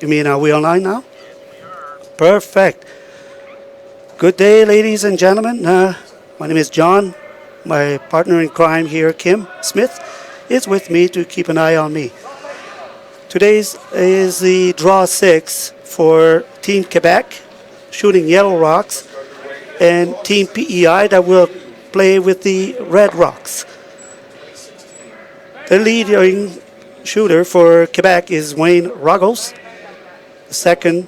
You mean are we online now? Perfect. Good day, ladies and gentlemen. My name is John. My partner in crime here, Kim Smith, is with me to keep an eye on me. Today's is the draw six for Team Quebec, shooting Yellow Rocks, and Team PEI that will play with the Red Rocks. The leading shooter for Quebec is Wayne Ruggles. The second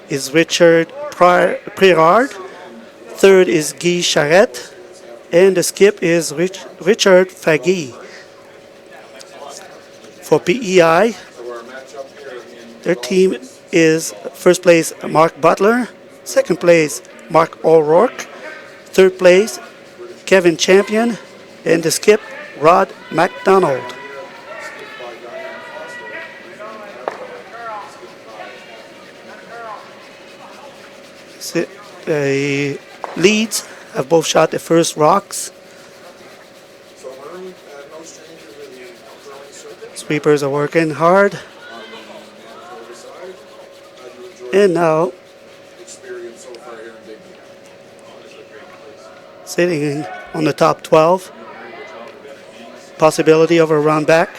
is Richard Pirard. Third is Guy Charette. And the skip is Richard Fagui. For PEI, their team is first place Mark Butler, second place Mark O'Rourke, third place Kevin Champion, and the skip Rod MacDonald. The leads have both shot the first rocks. Sweepers are working hard. And now, sitting on the top 12, possibility of a run back.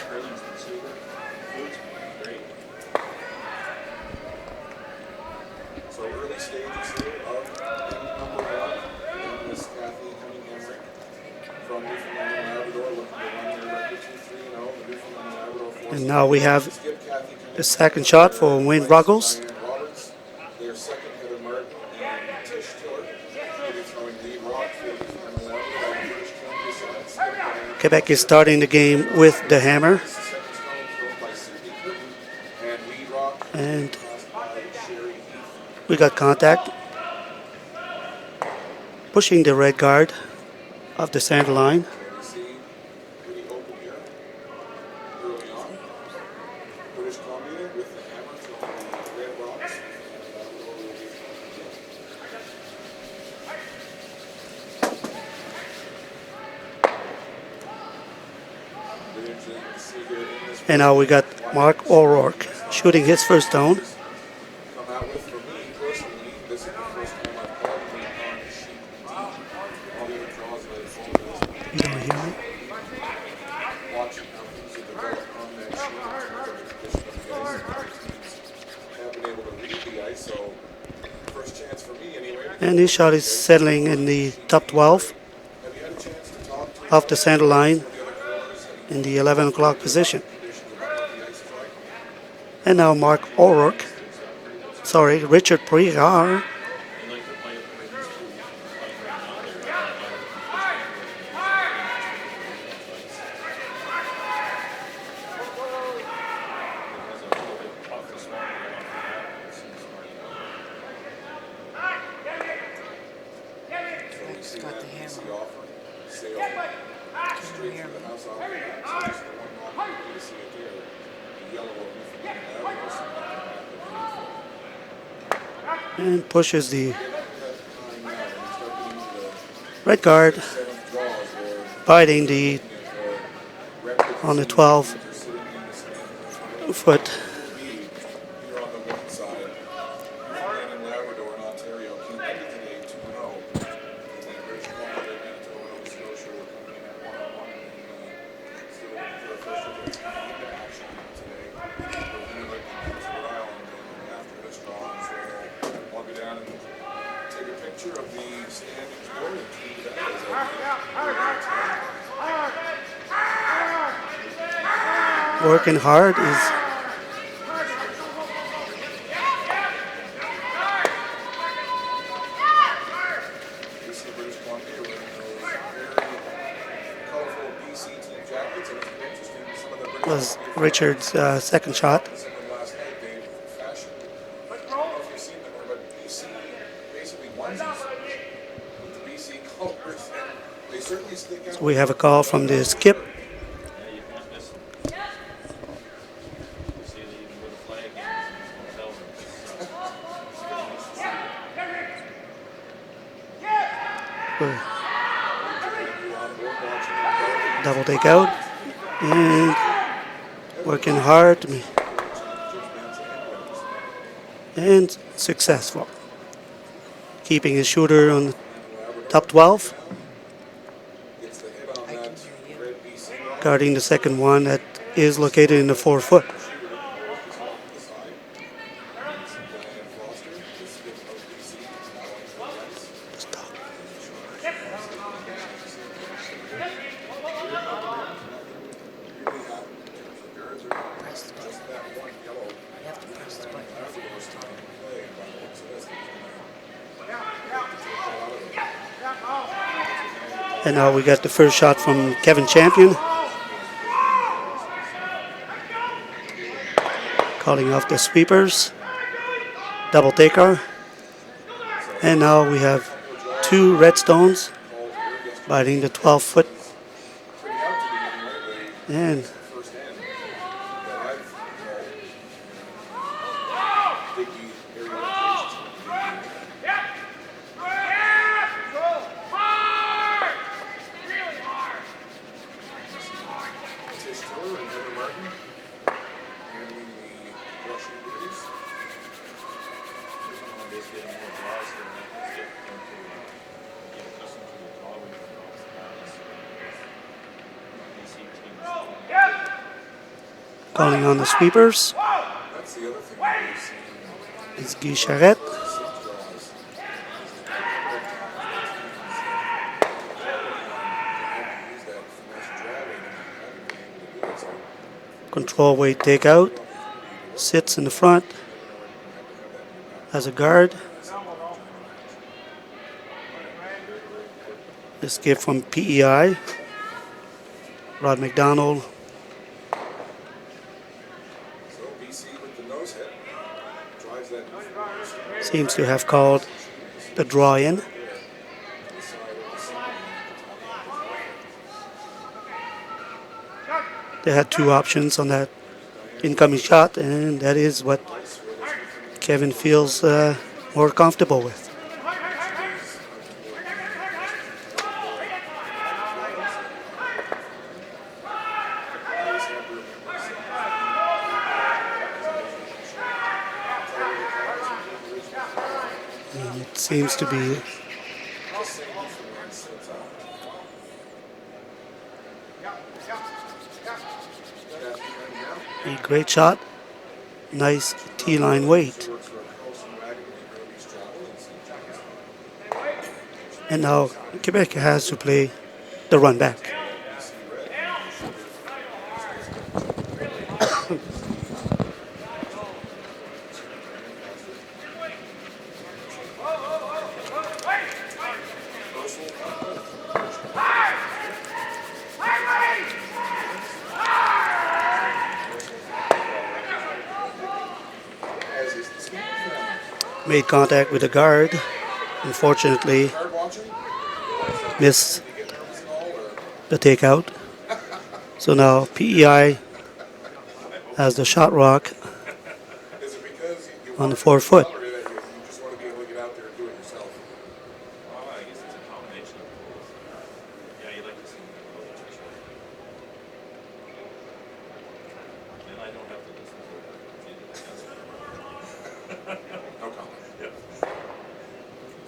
And now we have the second shot for Wayne Ruggles. Quebec is starting the game with the hammer. And we got contact. Pushing the red guard of the center line. And now we got Mark O'Rourke shooting his first stone. You don't hear me? And his shot is settling in the top 12 off the center line in the 11 o'clock position. And now Richard Priard. And pushes the red guard, biting on the 12 foot. Working hard is was Richard's second shot. So we have a call from the skip. Double take out and working hard. and successful. Keeping his shooter on the top 12. Guarding the second one that is located in the 4-foot. And now we got the first shot from Kevin Champion. Calling off the sweepers. Double taker. And now we have 2 Redstones biting the 12-foot. And calling on the sweepers is Guy Charette. Control weight takeout. Sits in the front as a guard. The skip from PEI. Rod McDonald. Seems to have called the draw in. They had 2 options on that incoming shot, and that is what Kevin feels more comfortable with. And it seems to be a great shot. Nice T-line weight. And now Quebec has to play the run back. Made contact with the guard. Unfortunately, missed the takeout. So now PEI has the shot rock on the 4-foot.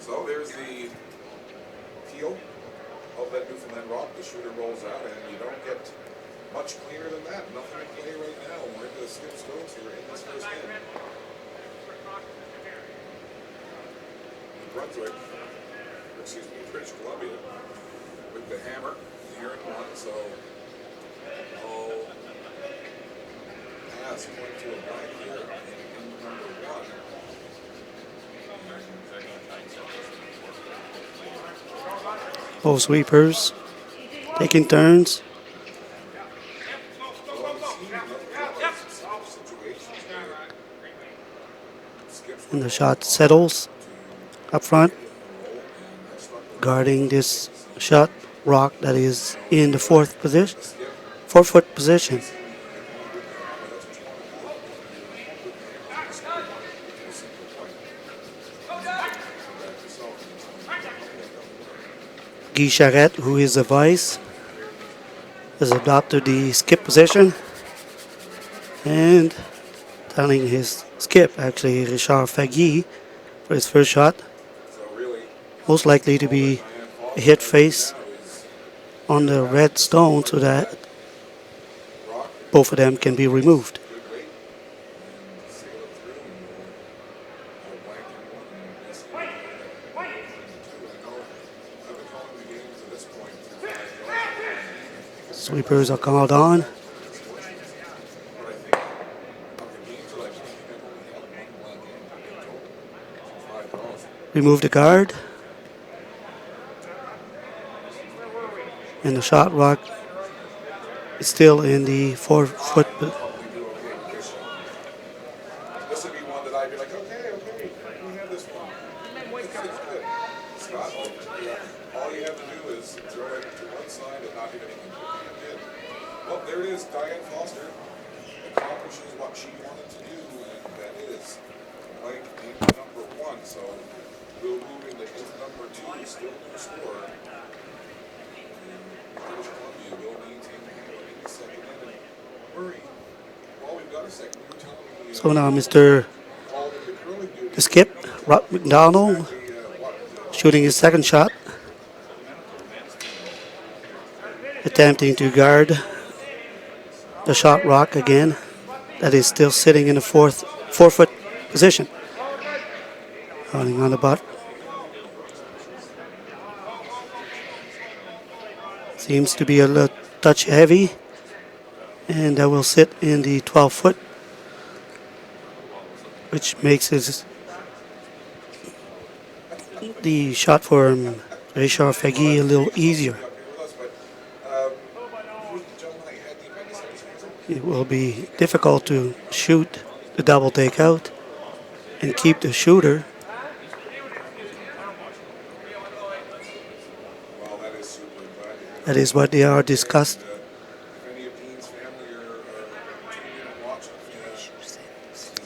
So there's the feel of that Newfoundland rock. The shooter rolls out, and you don't get much cleaner than that. Nothing to play right now. We're into the skip stones here in this first game. Brunswick, excuse me, British Columbia, with the hammer here in one. So, pass point to a blank here in number 1. Both sweepers taking turns. And the shot settles up front, guarding this shot rock that is in the 4th position, 4-foot position. Guy Charette, who is the vice, has adopted the skip position, and telling his skip, actually Richard Fagui, for his first shot. So really, Most likely to be Diane a Foster hit now face is on the red stone so that rock, both of them can be removed. good weight, and sail it through and blank anyone and miss anyone that I know I've been calling the games to this point for 5 yards. Sweepers are called on. But I think of the games that I've seen, I've only had one blank game in total. So 5 calls. Remove the guard. And the shot rock is still in the 4-foot. Probably do okay with this one. This would be one that I'd be like, okay, we have this one. It's good. Scott, all you have to do is throw it to one side and not do anything. You did. Well, there it is. Diane Foster accomplishes what she wanted to do, and that is blank into number 1. So we'll move into number 2, still no score. British Columbia will maintain the handle in the second inning. Murray, while we've got a second, you were telling me So now Mr. called it the curling duty. the skip, Rob McDonald, shooting his second shot. Attempting to guard the shot rock again. That is still sitting in the 4-foot position. Holding on the butt. Seems to be a little touch heavy. And that will sit in the 12-foot, which makes the shot for Richard Fagui a little easier. It will be difficult to shoot the double takeout and keep the shooter. Well, that is super glad. That is what they are discussed. If any of Dean's family are tuning in and watching,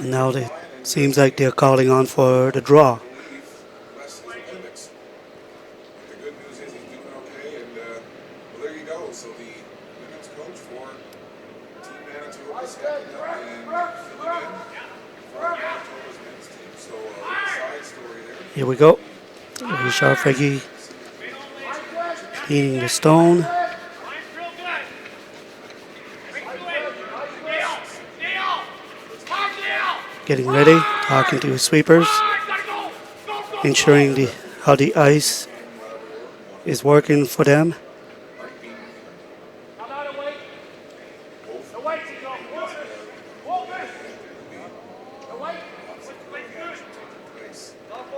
And now it seems like they're calling on for the draw. believe Wes is appendix. The good news is he's doing okay, and well, there you go. So the women's coach for Team Manitoba stepping up and filling in for Manitoba's men's team. So side story there. Here we go. Richard Fagui cleaning the stone. Getting ready, talking to his sweepers, ensuring how the ice is working for them.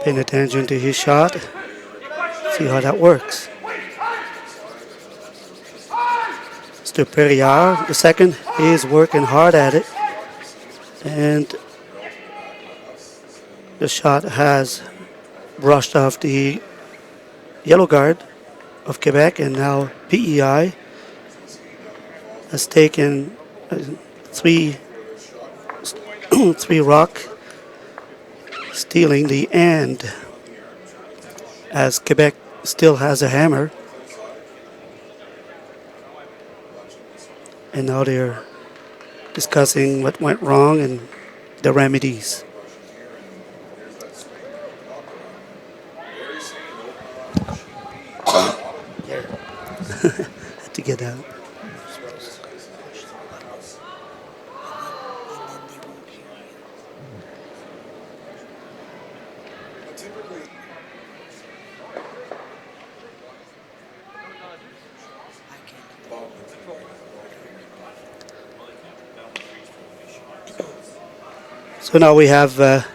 Paying attention to his shot. See how that works. Mr. Perriard, the second, is working hard at it. And the shot has brushed off the yellow guard of Quebec, and now PEI has taken three rock, stealing the end, as Quebec still has a hammer. And now they're discussing what went wrong and the remedies. Had to get out. So now we have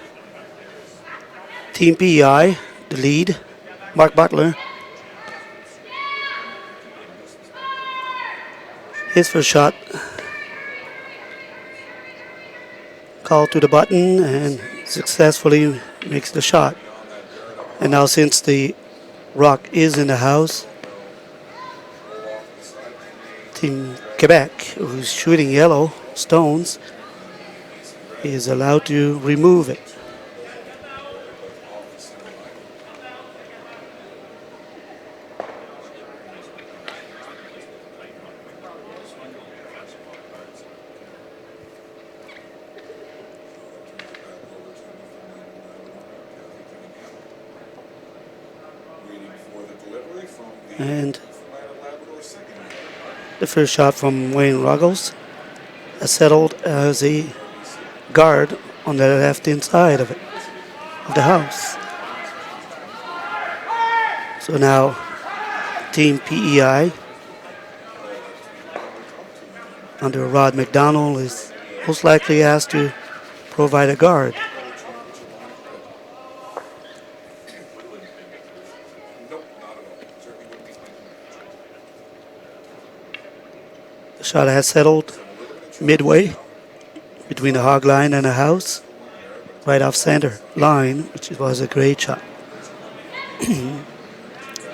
Team PEI, the lead, Mark Butler. His first shot. Called to the button and successfully makes the shot. And now since the rock is in the house, Team Quebec, who's shooting yellow stones, is allowed to remove it. And the first shot from Wayne Ruggles has settled as a guard on the left inside of the house. So now Team PEI under Rod McDonald is most likely asked to provide a guard. The shot has settled midway between the hog line and the house, right off center line, which was a great shot.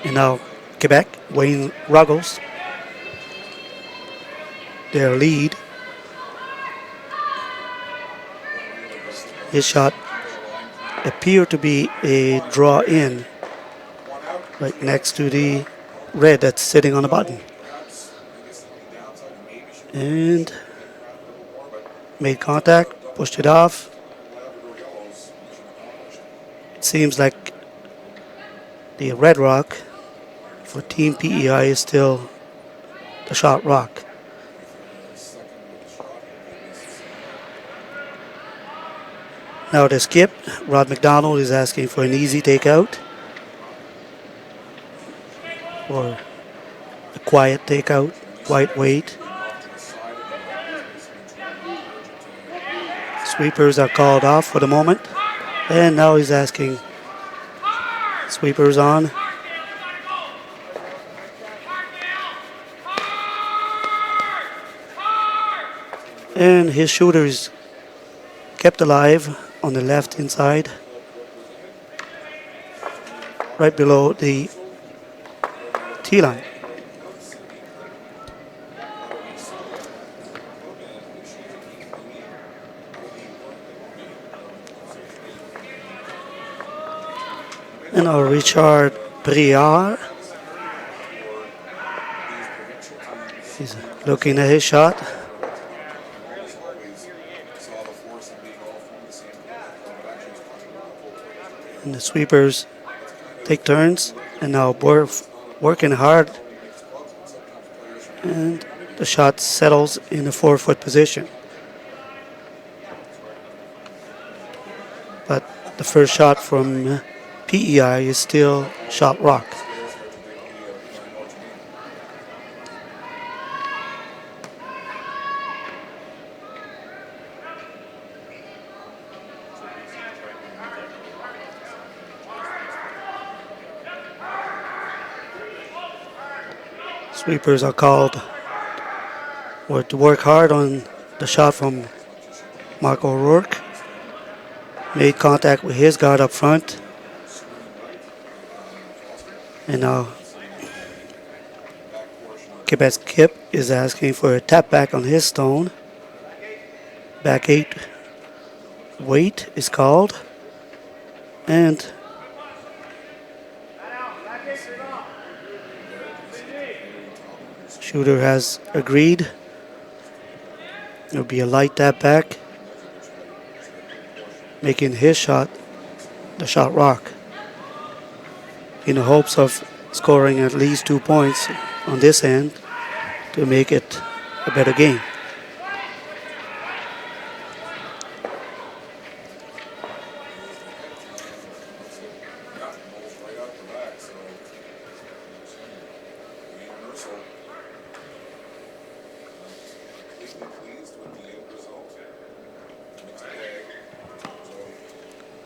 And now Quebec, Wayne Ruggles, their lead. His shot appeared to be a draw in right next to the red that's sitting on the button. And made contact, pushed it off. It seems like the red rock for Team PEI is still the shot rock. Now the skip, Rod McDonald, is asking for an easy takeout or a quiet takeout, white weight. Sweepers are called off for the moment, and now he's asking sweepers on. And his shooter is kept alive on the left inside, right below the tee line. And now Richard Briard is looking at his shot. And the sweepers take turns, and now both working hard, and the shot settles in a 4-foot position. But the first shot from PEI is still shot rock. Sweepers are called to work hard on the shot from Mark O'Rourke. Made contact with his guard up front. And now Quebec's Kip is asking for a tap back on his stone. Back 8 weight is called. And shooter has agreed. It'll be a light tap back, making his shot the shot rock, in the hopes of scoring at least 2 points on this end to make it a better game.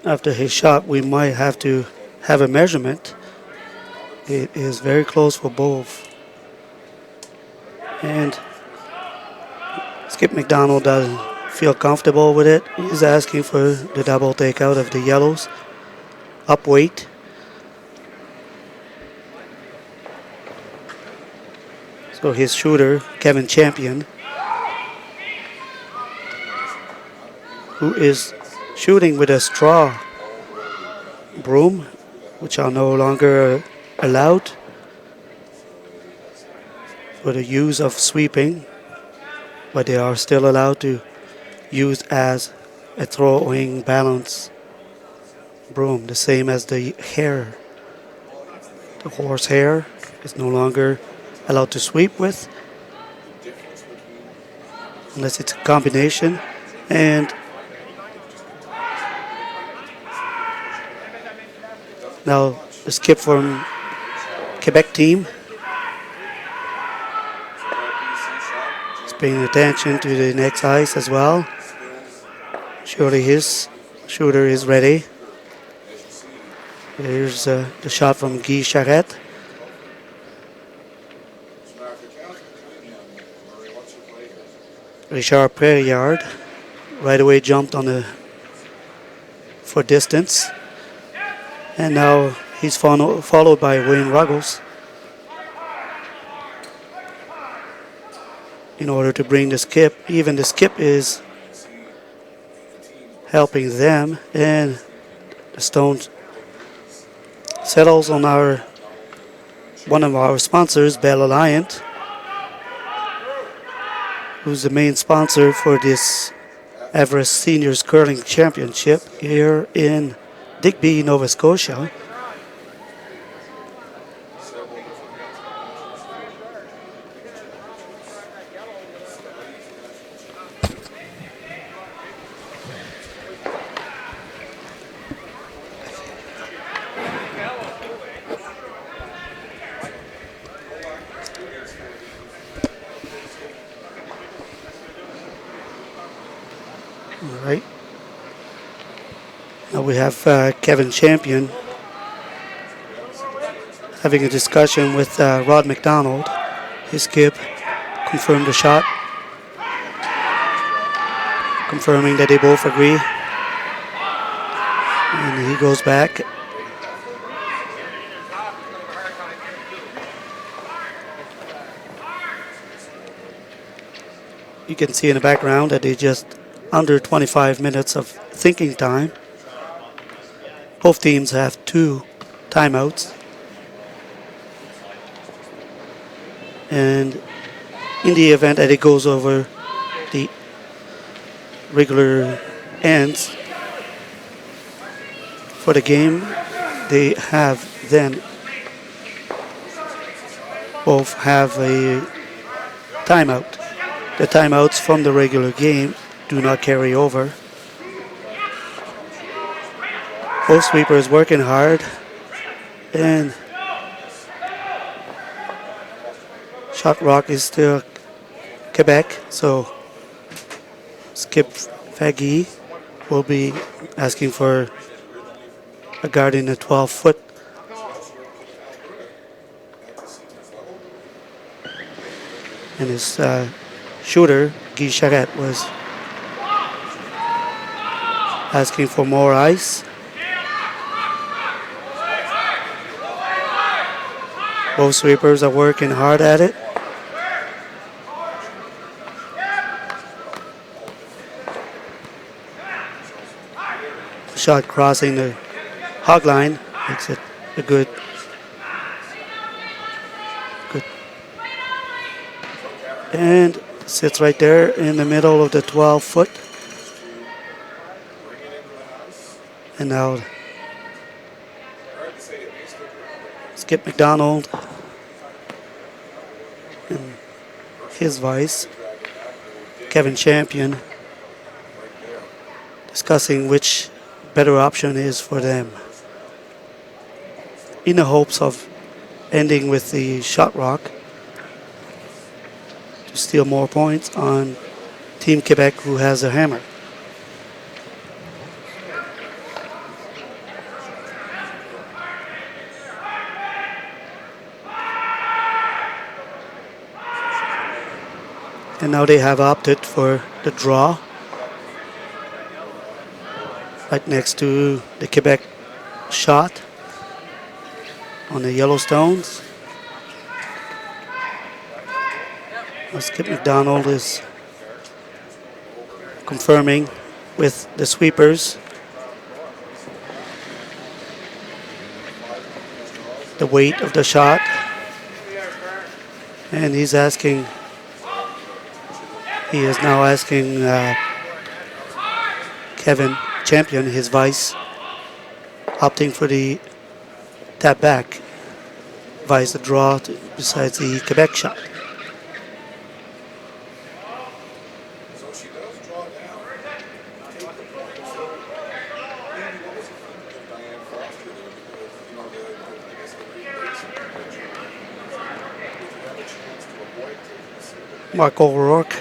After his shot, we might have to have a measurement. It is very close for both. And Skip McDonald doesn't feel comfortable with it. He's asking for the double takeout of the yellows. Up weight. So his shooter, Kevin Champion, who is shooting with a straw broom, which are no longer allowed for the use of sweeping, but they are still allowed to use as a throwing balance broom, the same as the hair, the horse hair. is no longer allowed to sweep with unless it's a combination. And now the skip from Quebec team is paying attention to the next ice as well. Surely his shooter is ready. Here's the shot from Guy Charette. Richard Perriard right away jumped on the for distance. And now he's followed by Wayne Ruggles in order to bring the skip. Even the skip is helping them, and the Stones settles on one of our sponsors, Bell Alliant, who's the main sponsor for this Everest Seniors Curling Championship here in Digby, Nova Scotia. All right. Now we have Kevin Champion having a discussion with Rod McDonald. His skip confirmed the shot, confirming that they both agree. And he goes back. You can see in the background that they just under 25 minutes of thinking time. Both teams have 2 timeouts. And in the event that it goes over the regular ends for the game, they have then both have a timeout. The timeouts from the regular game do not carry over. Both sweepers working hard, and shot rock is still Quebec, so Skip Faggy will be asking for a guard in a 12-foot. And his shooter, Guy Charette, was asking for more ice. Both sweepers are working hard at it. Shot crossing the hog line makes it a good. And sits right there in the middle of the 12-foot. And now Skip McDonald and his vice, Kevin Champion, discussing which better option is for them, in the hopes of ending with the shot rock to steal more points on Team Quebec, who has a hammer. And now they have opted for the draw right next to the Quebec shot on the Yellowstones. Skip McDonald is confirming with the sweepers the weight of the shot, and he is now asking Kevin Champion, his vice, opting for the tap back. vice the draw besides the Quebec shot. So she does draw down, take the point. So maybe what was the thinking of Diane Foster there? Because, I guess the great basic picture, if you have a chance to avoid taking a single, Mark O'Rourke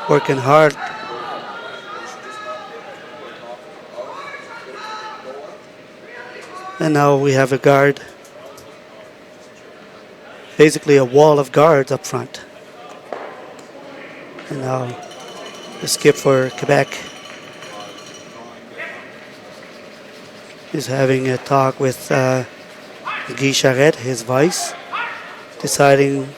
working hard. or she just not more confident of the goal up. And now we have a guard. Basically a wall of guards up front. And now the skip for Quebec is having a talk with Guy Charette, his vice, deciding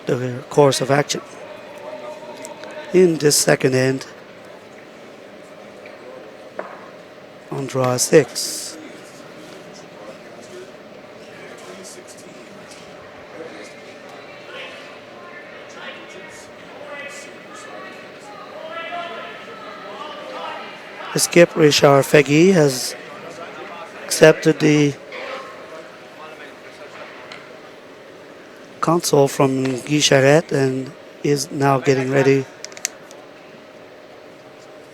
the course of action. In this second end, on draw 6. The skip, Richard Fegui, has accepted the console from Guy Charette and is now getting ready,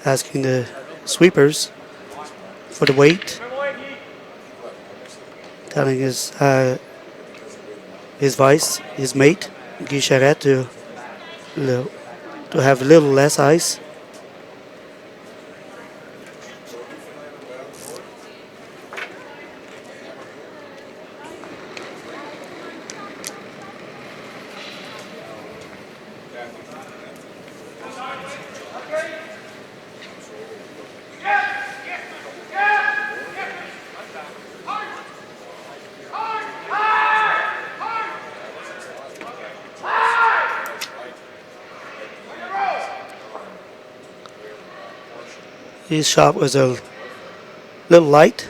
asking the sweepers for the weight, telling his vice, his mate, Guy Charette, to have a little less ice. His shot was a little light.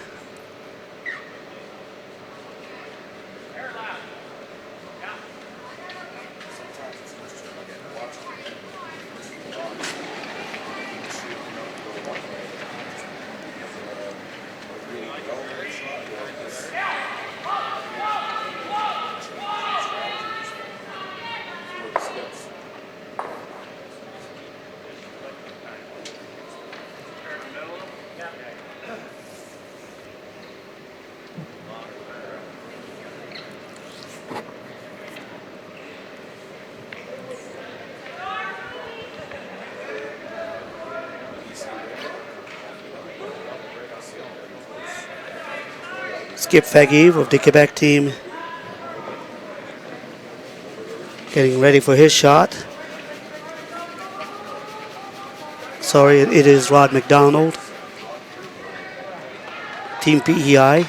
Skip Fegui of the Quebec team getting ready for his shot. Sorry, it is Rod McDonald, Team PEI.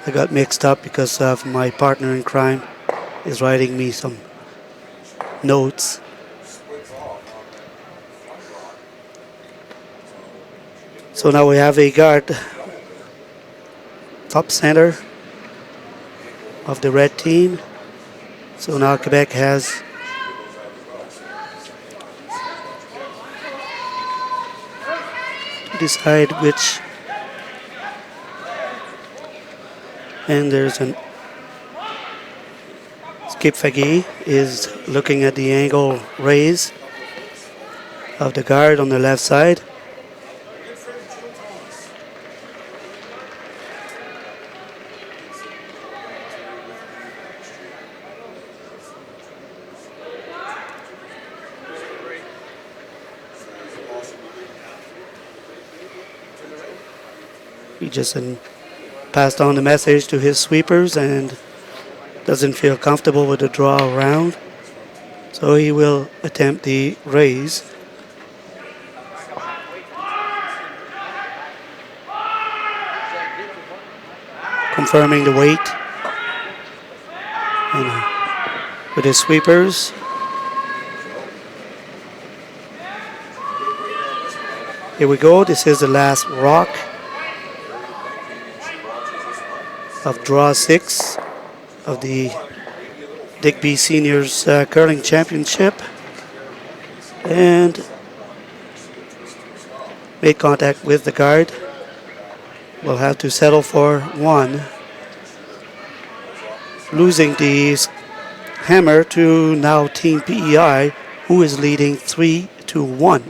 I got mixed up because of my partner in crime is writing me some notes. So now we have a guard, top center of the red team. So now Quebec has to decide which. And there's an Skip Fegui is looking at the angle raise of the guard on the left side. He just passed on the message to his sweepers and doesn't feel comfortable with the draw around. So he will attempt the raise. Confirming the weight. And with his sweepers. Here we go. This is the last rock of draw 6 of the Digby Seniors Curling Championship. And made contact with the guard. Will have to settle for 1. Losing the hammer to now Team PEI, who is leading 3-1.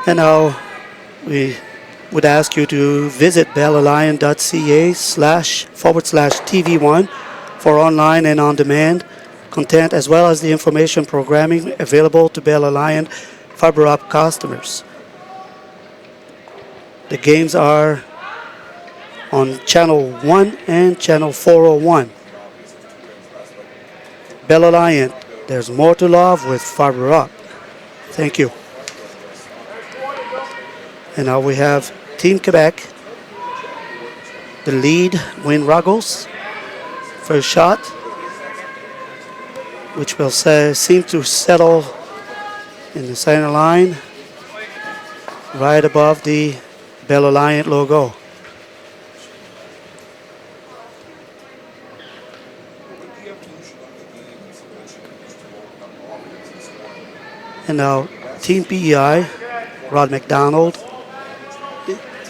And now we would ask you to visit bellalion.ca//TV1 for online and on-demand content, as well as the information programming available to Bell Alliant fiber optic customers. The games are on Channel 1 and Channel 401. Bell Alliant, there's more to love with fiber optic. Thank you. And now we have Team Quebec, the lead, Wayne Ruggles. First shot, which will seem to settle in the center line, right above the Bell Alliant logo. And now Team PEI, Rod McDonald,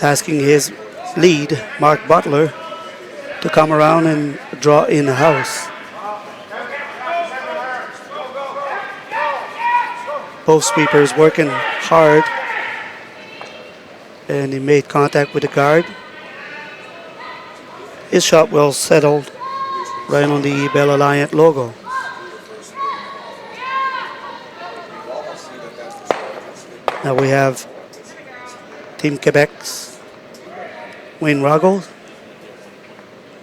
asking his lead, Mark Butler, to come around and draw in the house. Both sweepers working hard, and he made contact with the guard. His shot well settled right on the Bell Alliant logo. Now we have Team Quebec's Wayne Ruggles,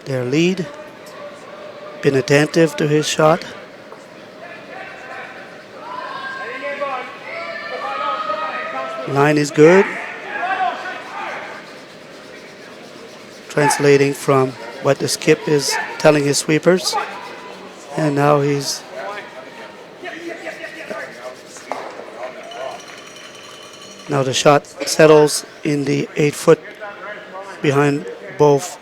their lead, been attentive to his shot. Line is good. Translating from what the skip is telling his sweepers. And now he's now the shot settles in the 8 foot behind both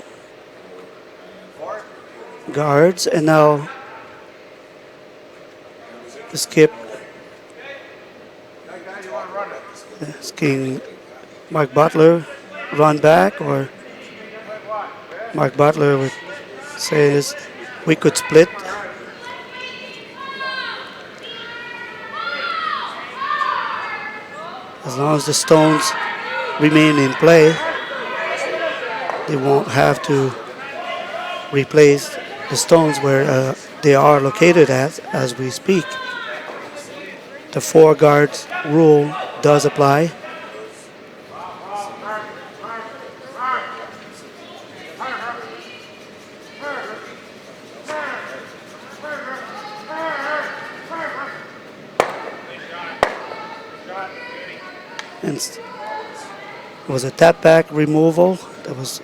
guards, and now the skip asking Mark Butler run back, or Mark Butler would say this, we could split. As long as the stones remain in play, they won't have to replace the stones where they are located at as we speak. The 4 guards rule does apply. And it was a tap back removal that was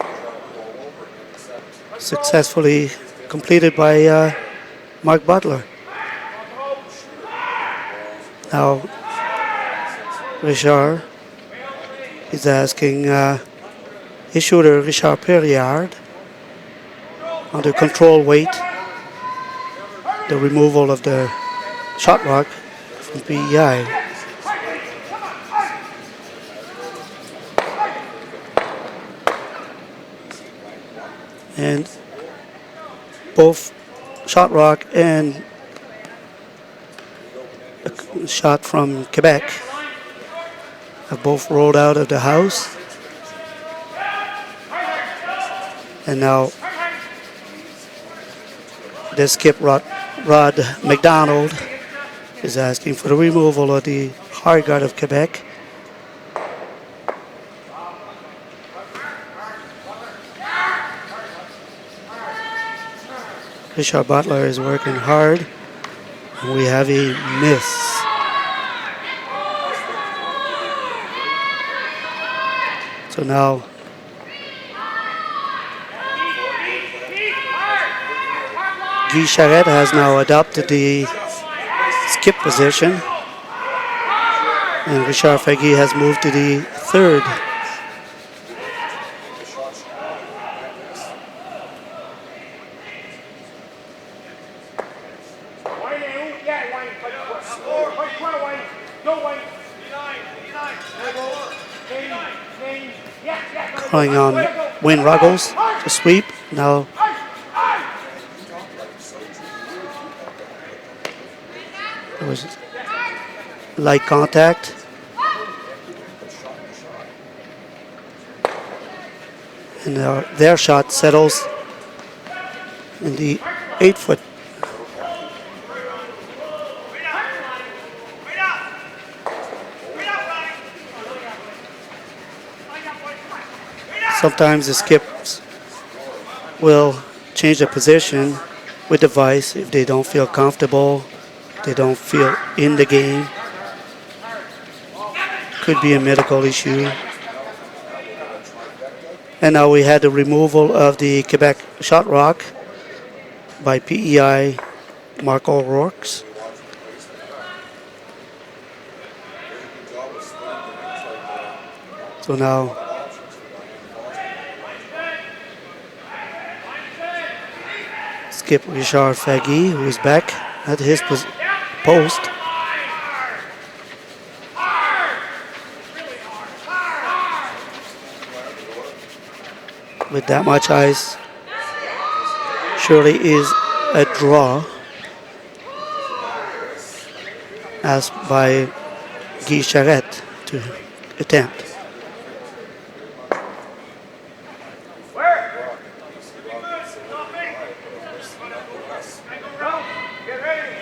successfully completed by Mark Butler. Now Richard is asking his shooter, Richard Perriard, under control weight, the removal of the shot rock from PEI. And both shot rock and a shot from Quebec have both rolled out of the house. And now the skip Rod McDonald is asking for the removal of the hard guard of Quebec. Richard Butler is working hard, and we have a miss. So now Guy Charette has now adopted the skip position, and Richard Fagui has moved to the third calling on Wayne Ruggles to sweep. Now there was light contact. And their shot settles in the 8-foot. Sometimes the skips will change the position with the vice if they don't feel comfortable, they don't feel in the game. Could be a medical issue. And now we had the removal of the Quebec shot rock by PEI Mark O'Rourke's. So now skip Richard Faggy, who is back at his post. With that much ice, surely is a draw, asked by Guy Charette to attempt.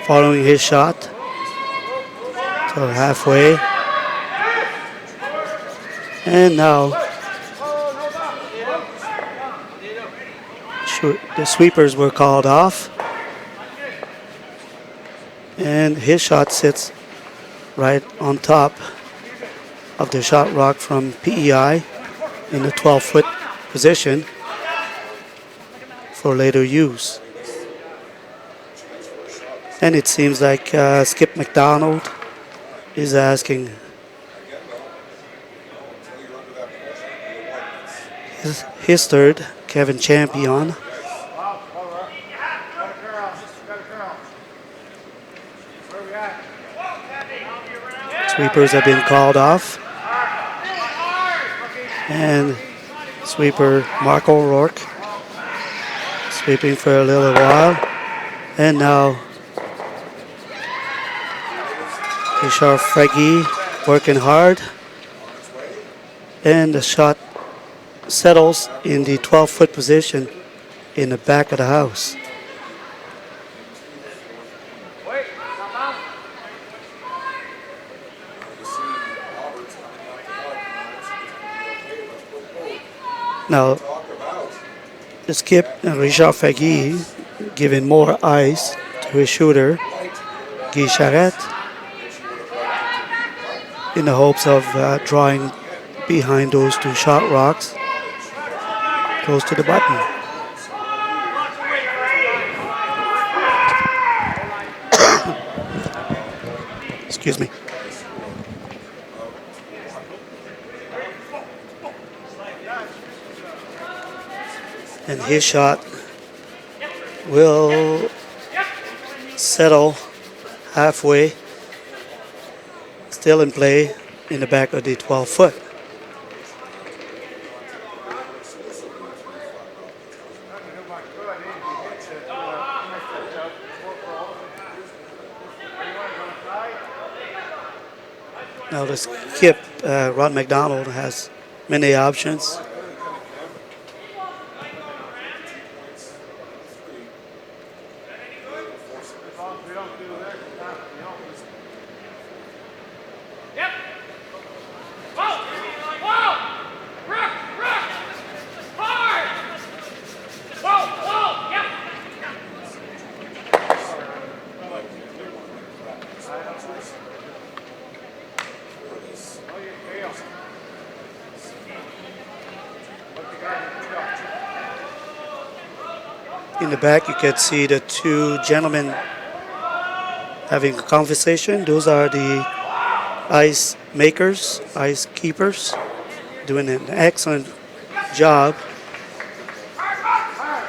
Following his shot, so halfway, and now the sweepers were called off, and his shot sits right on top of the shot rock from PEI in the 12-foot position for later use. And it seems like Skip McDonald is asking his third, Kevin Champion. Sweepers have been called off. And sweeper Mark O'Rourke sweeping for a little while. And now Richard Faggy working hard, and the shot settles in the 12-foot position in the back of the house. Now, the skip and Richard Faggy giving more ice to his shooter, Guy Charette, in the hopes of drawing behind those two shot rocks close to the button. Excuse me. And his shot will settle halfway, still in play in the back of the 12-foot. Now the skip, Rod McDonald, has many options. In the back, you can see the two gentlemen having a conversation. Those are the ice makers, ice keepers, doing an excellent job.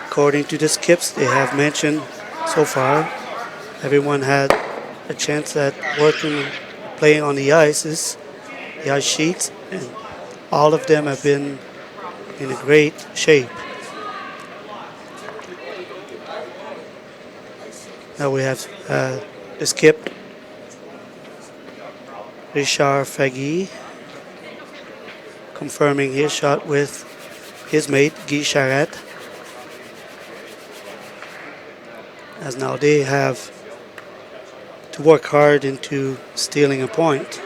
According to the skips they have mentioned so far, everyone had a chance at working, playing on the ices, the ice sheets, and all of them have been in a great shape. Now we have the skip, Richard Fagui, confirming his shot with his mate, Guy Charette. As now they have to work hard into stealing a point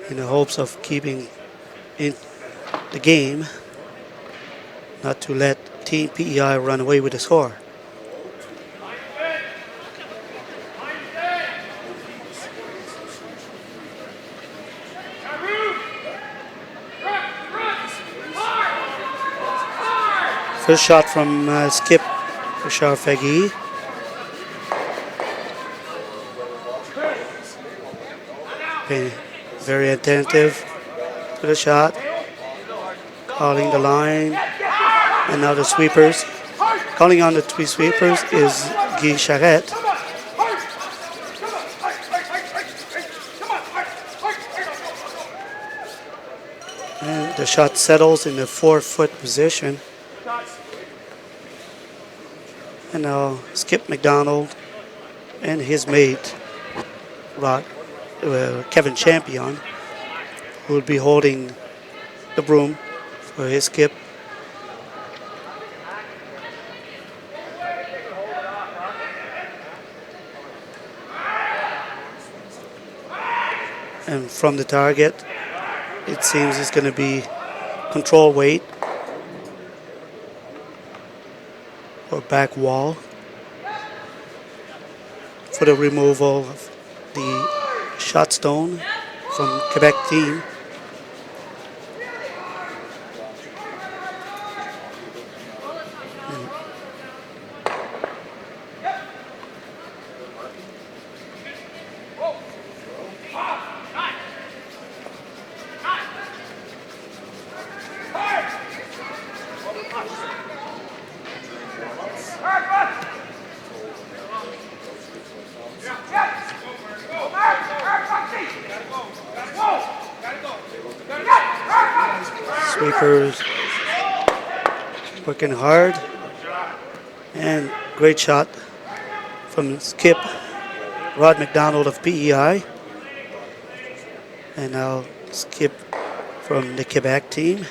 in the hopes of keeping in the game, not to let Team PEI run away with the score. First shot from skip Richard Fagui. Being very attentive to the shot, calling the line, and now the sweepers. Calling on the three sweepers is Guy Charette. And the shot settles in the 4-foot position. And now Skip McDonald and his mate, Kevin Champion, will be holding the broom for his skip. And from the target, it seems it's going to be control weight or back wall for the removal of the shot stone from Quebec team. Sweepers working hard, and great shot from skip Rod McDonald of PEI, and now skip from the Quebec team.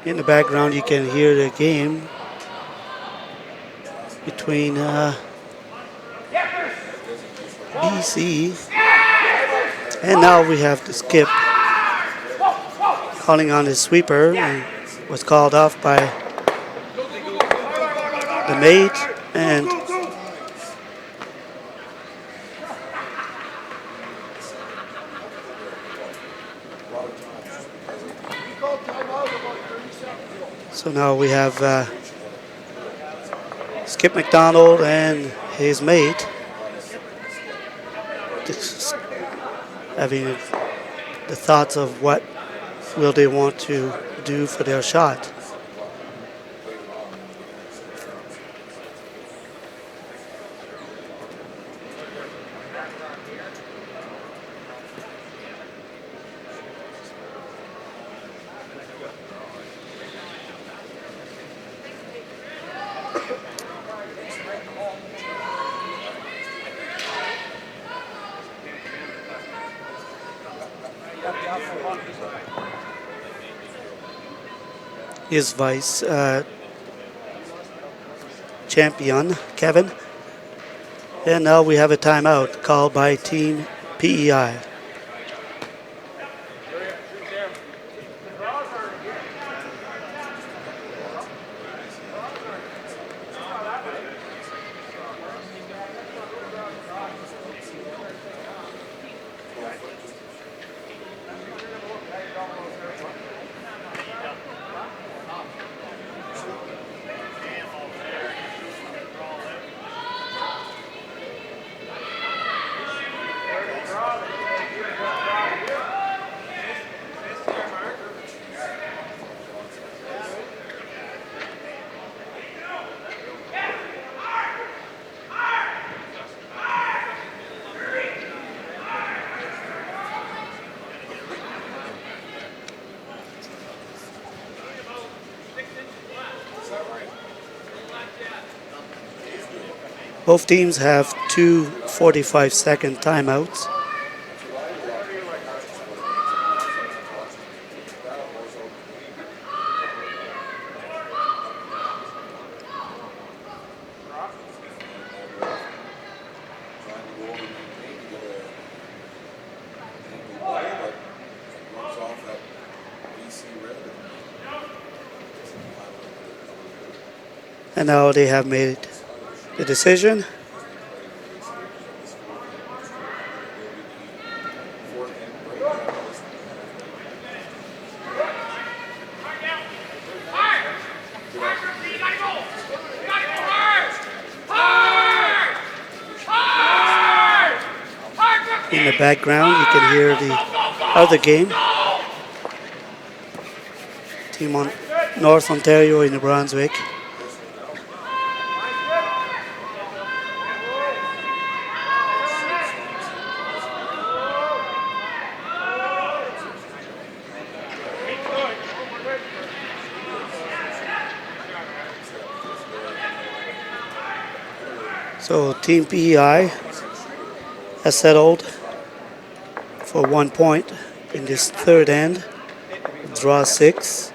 In the background, you can hear the game between BC, and now we have the skip calling on his sweeper, and was called off by the mate, and so now we have Skip McDonald and his mate having the thoughts of what will they want to do for their shot. His vice, champion, Kevin. And now we have a timeout called by Team PEI. Both teams have two 45-second timeouts. And now they have made the decision. In the background, you can hear the other game. Team on North Ontario in New Brunswick. So Team PEI has settled for 1 point in this third end. Draw 6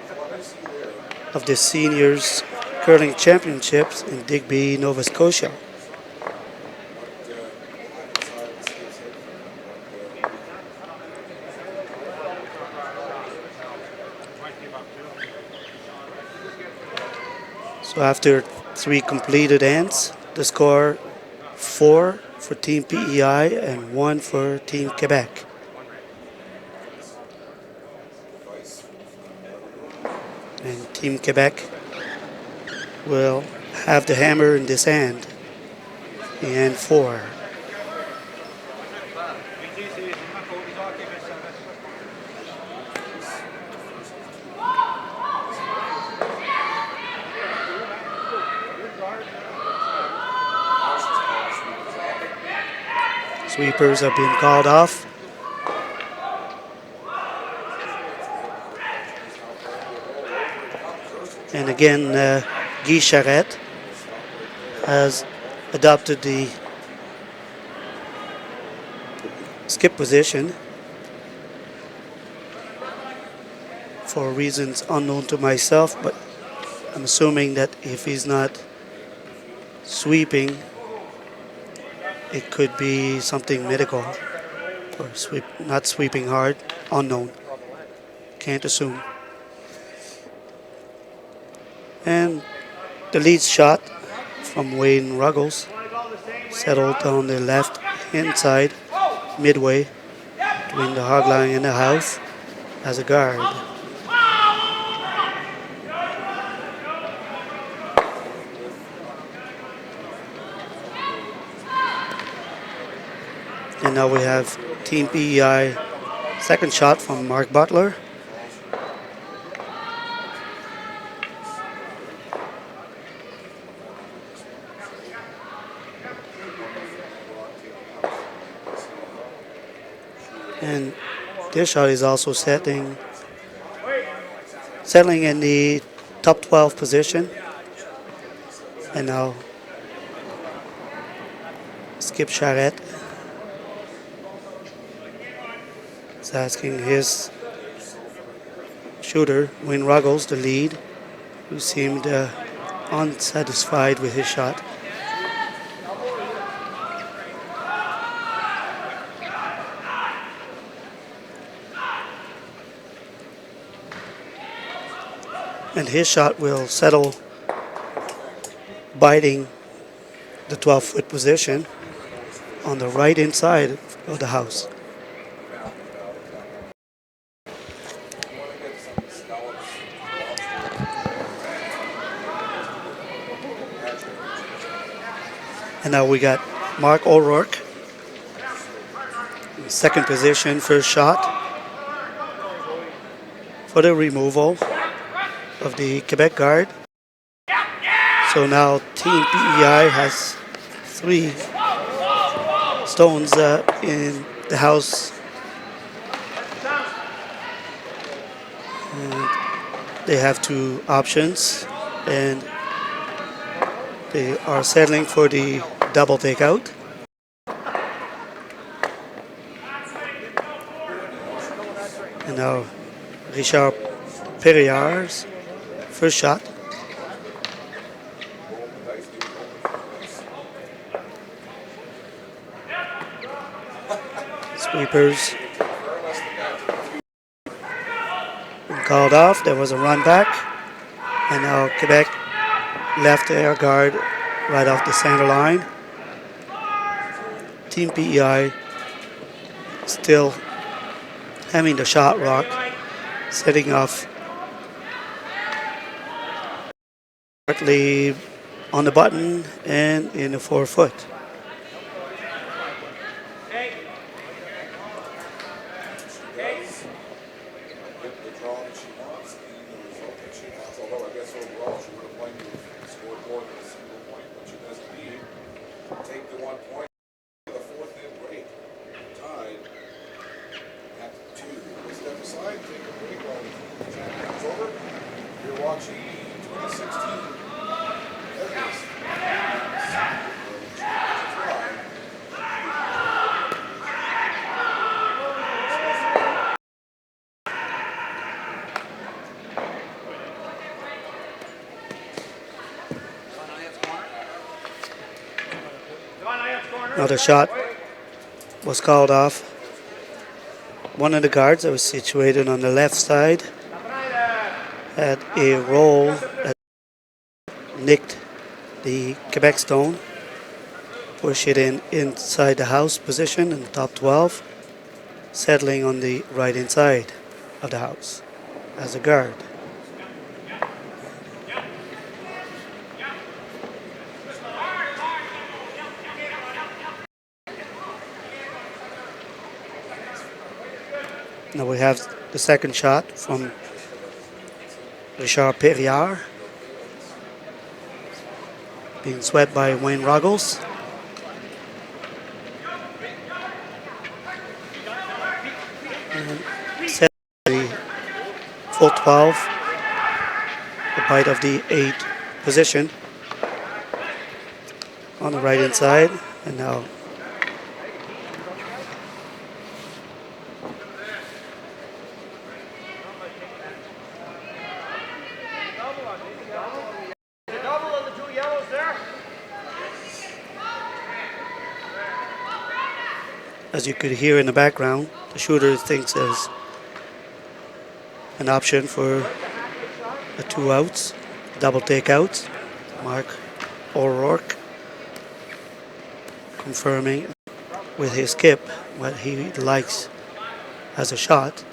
of the Seniors Curling Championships in Digby, Nova Scotia. So after 3 completed ends, the score 4 for Team PEI and 1 for Team Quebec. And Team Quebec will have the hammer in this end, the end 4. Sweepers are being called off. And again, Guy Charette has adopted the skip position for reasons unknown to myself, but I'm assuming that if he's not sweeping, it could be something medical, or not sweeping hard, unknown. Can't assume. And the lead shot from Wayne Ruggles settled on the left hand side, midway between the hog line and the house as a guard. And now we have Team PEI second shot from Mark Butler. And this shot is also settling in the top 12 position. And now Skip Charette is asking his shooter, Wayne Ruggles, the lead, who seemed unsatisfied with his shot. And his shot will settle, biting the 12-foot position on the right inside of the house. And now we got Mark O'Rourke in second position, first shot for the removal of the Quebec guard. So now Team PEI has 3 stones in the house. And they have 2 options, and they are settling for the double takeout. And now Richard Perriard's first shot. Sweepers called off. There was a run back, and now Quebec left their guard right off the center line. Team PEI still having the shot rock, setting off partly on the button and in the 4-foot. Another shot was called off. One of the guards that was situated on the left side had a roll that nicked the Quebec stone, push it inside the house position in the top 12, settling on the right inside of the house as a guard. Now we have the second shot from Richard Perriard, being swept by Wayne Ruggles. And set the full 12, the bite of the 8 position on the right inside, and now as you could hear in the background, the shooter thinks there's an option for the 2 outs, double takeouts. Mark O'Rourke confirming with his skip what he likes as a shot.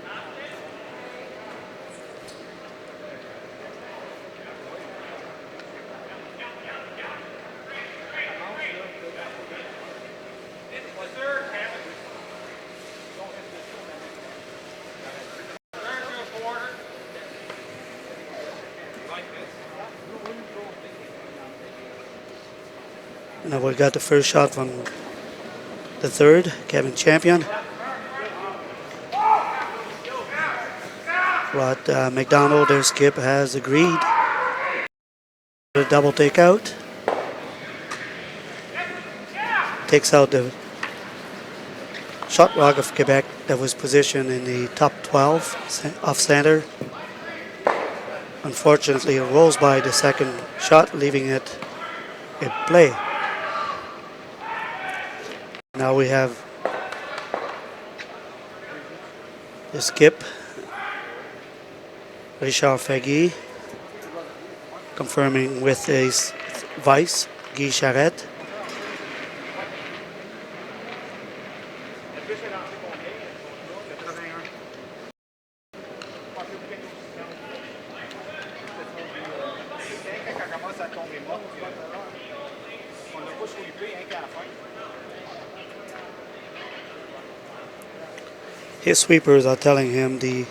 Now we got the first shot from the third, Kevin Champion. Rod McDonald, their skip, has agreed. The double takeout. Takes out the shot rock of Quebec that was positioned in the top 12 off center. Unfortunately, it rolls by the second shot, leaving it in play. Now we have the skip, Richard Fegui, confirming with his vice, Guy Charette. His sweepers are telling him the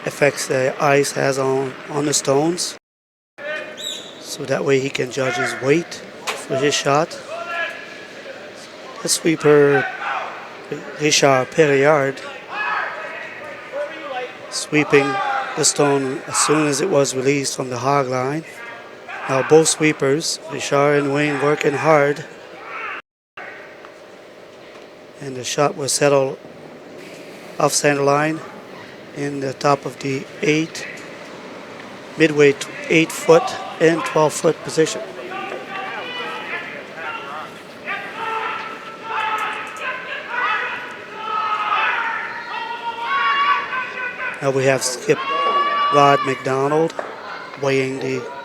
effects the ice has on the stones, so that way he can judge his weight for his shot. The sweeper, Richard Perriard, sweeping the stone as soon as it was released from the hog line. Now both sweepers, Richard and Wayne, working hard, and the shot was settled off center line in the top of the midway 8 foot and 12 foot position. Now we have skip Rod McDonald weighing the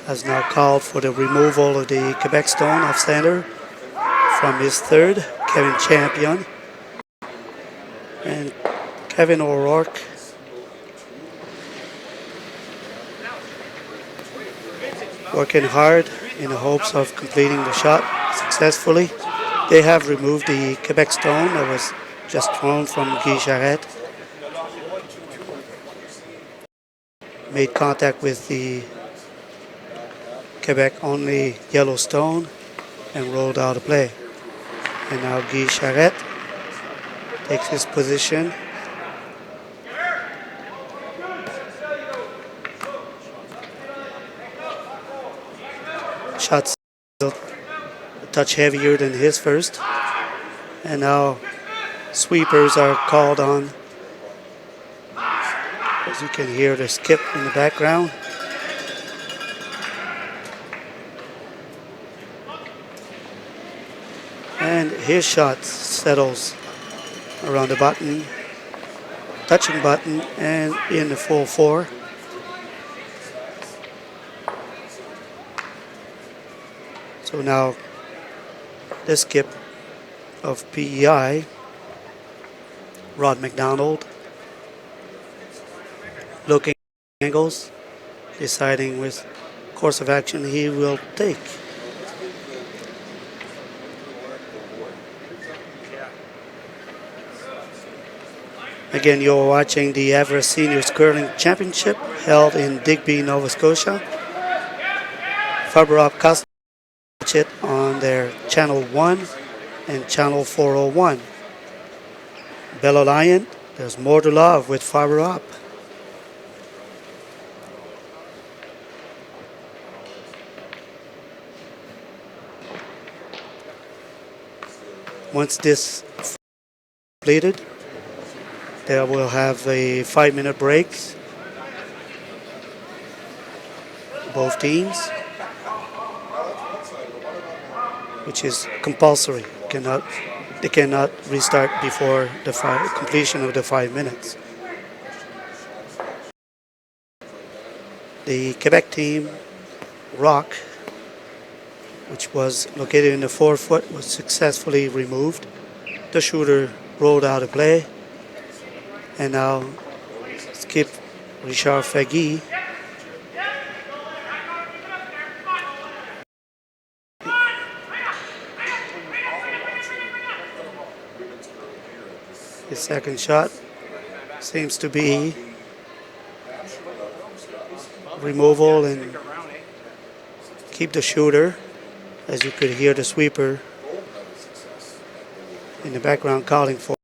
has now called for the removal of the Quebec stone off center from his third, Kevin Champion. And Kevin O'Rourke working hard in the hopes of completing the shot successfully. They have removed the Quebec stone that was just thrown from Guy Charette. Made contact with the Quebec only yellow stone and rolled out of play. And now Guy Charette takes his position. Shots a touch heavier than his first. And now sweepers are called on. As you can hear the skip in the background. And his shot settles around the button, touching button, and in the full 4. So now the skip of PEI, Rod McDonald, looking at angles, deciding which course of action he will take. Again, you're watching the Everest Seniors Curling Championship held in Digby, Nova Scotia. Fiber Optic watch it on their Channel 1 and Channel 401. Bell Alliant, there's more to love with Fiber Op. Once this is completed, they will have a 5-minute break. Both teams, which is compulsory. They cannot restart before the completion of the 5 minutes. The Quebec team, Rock, which was located in the 4 foot, was successfully removed. The shooter rolled out of play. And now skip Richard Fegui his second shot seems to be removal and keep the shooter, as you could hear the sweeper in the background calling for.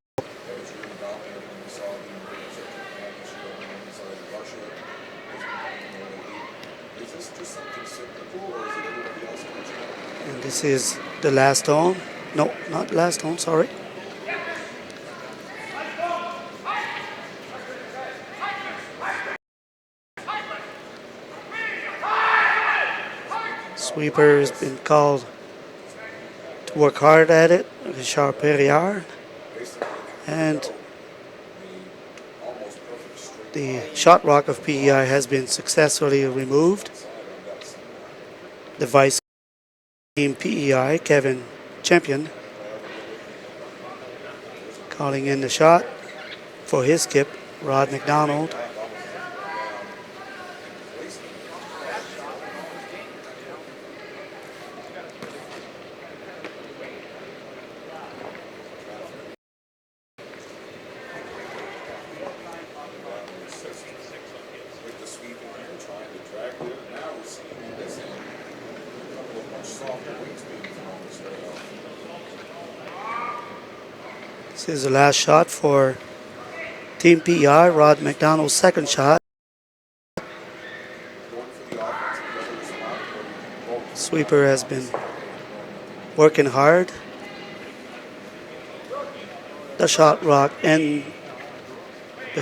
And this is the last stone. No, not Gladstone, sorry. Sweeper has been called to work hard at it, Richard Perriard. And the shot rock of PEI has been successfully removed. The vice team PEI, Kevin Champion, calling in the shot for his skip, Rod McDonald. This is the last shot for Team PEI, Rod McDonald's second shot. Sweeper has been working hard. The shot rock and the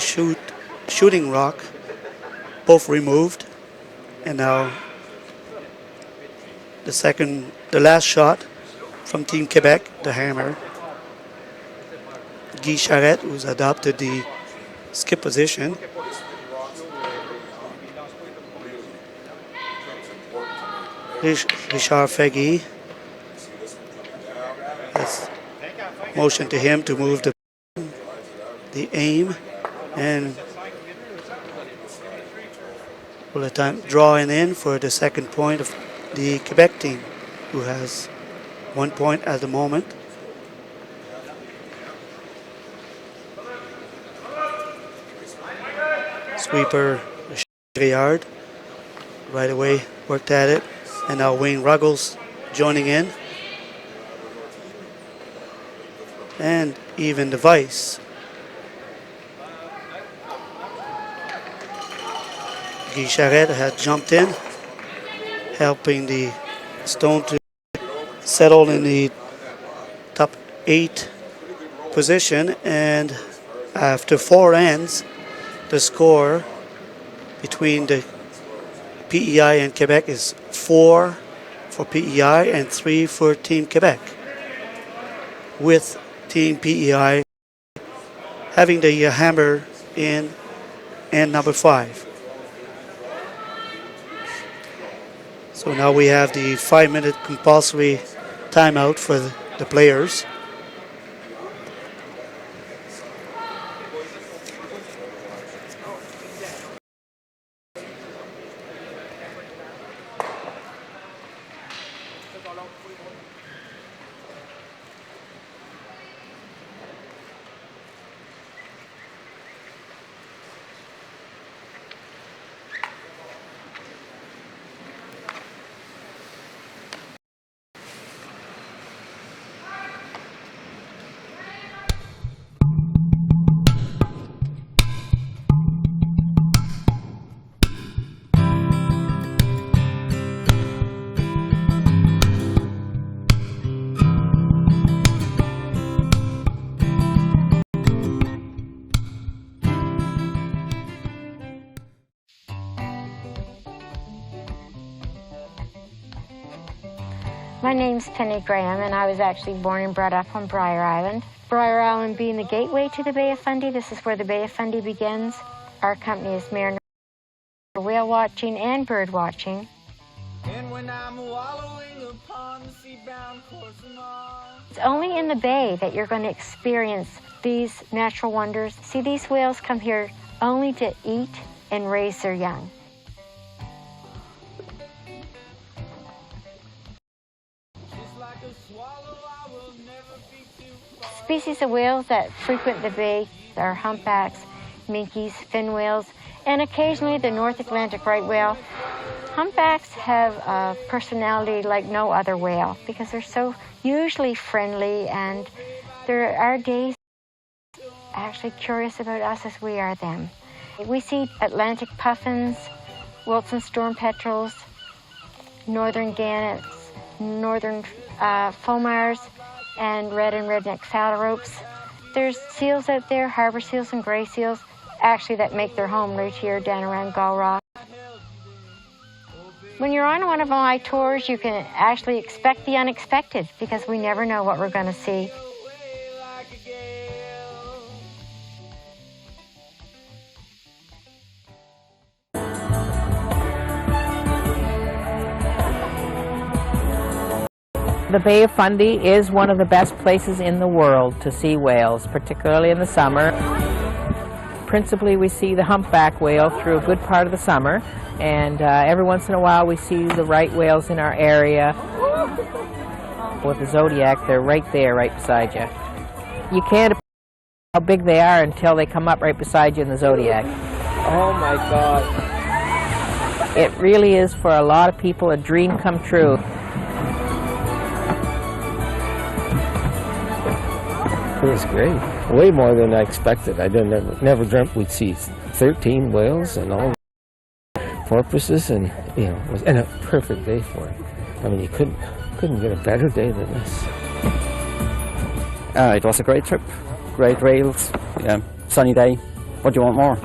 shooting rock both removed. And now the last shot from Team Quebec, the hammer. Guy Charette, who's adopted the skip position. Richard Fegui has motioned to him to move the aim, and will attempt drawing in for the second point of the Quebec team, who has 1 point at the moment. Sweeper Perriard right away worked at it, and now Wayne Ruggles joining in, and even the vice. Guy Charette had jumped in, helping the Stone to settle in the top 8 position, and after 4 ends, the score between the PEI and Quebec is 4 for PEI and 3 for Team Quebec, with Team PEI having the hammer in end number 5. So now we have the 5-minute compulsory timeout for the players. My name's Penny Graham, and I was actually born and brought up on Briar Island. Briar Island being the gateway to the Bay of Fundy, this is where the Bay of Fundy begins. Our company is Mariner Whale Watching and Bird Watching. And when I'm wallowing upon the sea-bound course of Mars. It's only in the bay that you're going to experience these natural wonders. See, these whales come here only to eat and raise their young. Species of whales that frequent the bay are humpbacks, minkies, fin whales, and occasionally the North Atlantic right whale. Humpbacks have a personality like no other whale because they're so usually friendly, and there are days actually curious about us as we are them. We see Atlantic puffins, Wilson storm petrels, northern gannets, northern fulmars, and red and redneck phalaropes. There's seals out there, harbor seals and gray seals, actually that make their home right here down around Gull Rock. When you're on one of my tours, you can actually expect the unexpected because we never know what we're going to see. The Bay of Fundy is one of the best places in the world to see whales, particularly in the summer. Principally, we see the humpback whale through a good part of the summer, and every once in a while we see the right whales in our area. With the Zodiac, they're right there, right beside you. You can't appreciate how big they are until they come up right beside you in the Zodiac. Oh my God. It really is, for a lot of people, a dream come true. It was great. Way more than I expected. I never dreamt we'd see 13 whales and all porpoises, and it was a perfect day for it. I mean, you couldn't get a better day than this. It was a great trip. Great rails, sunny day. What do you want more?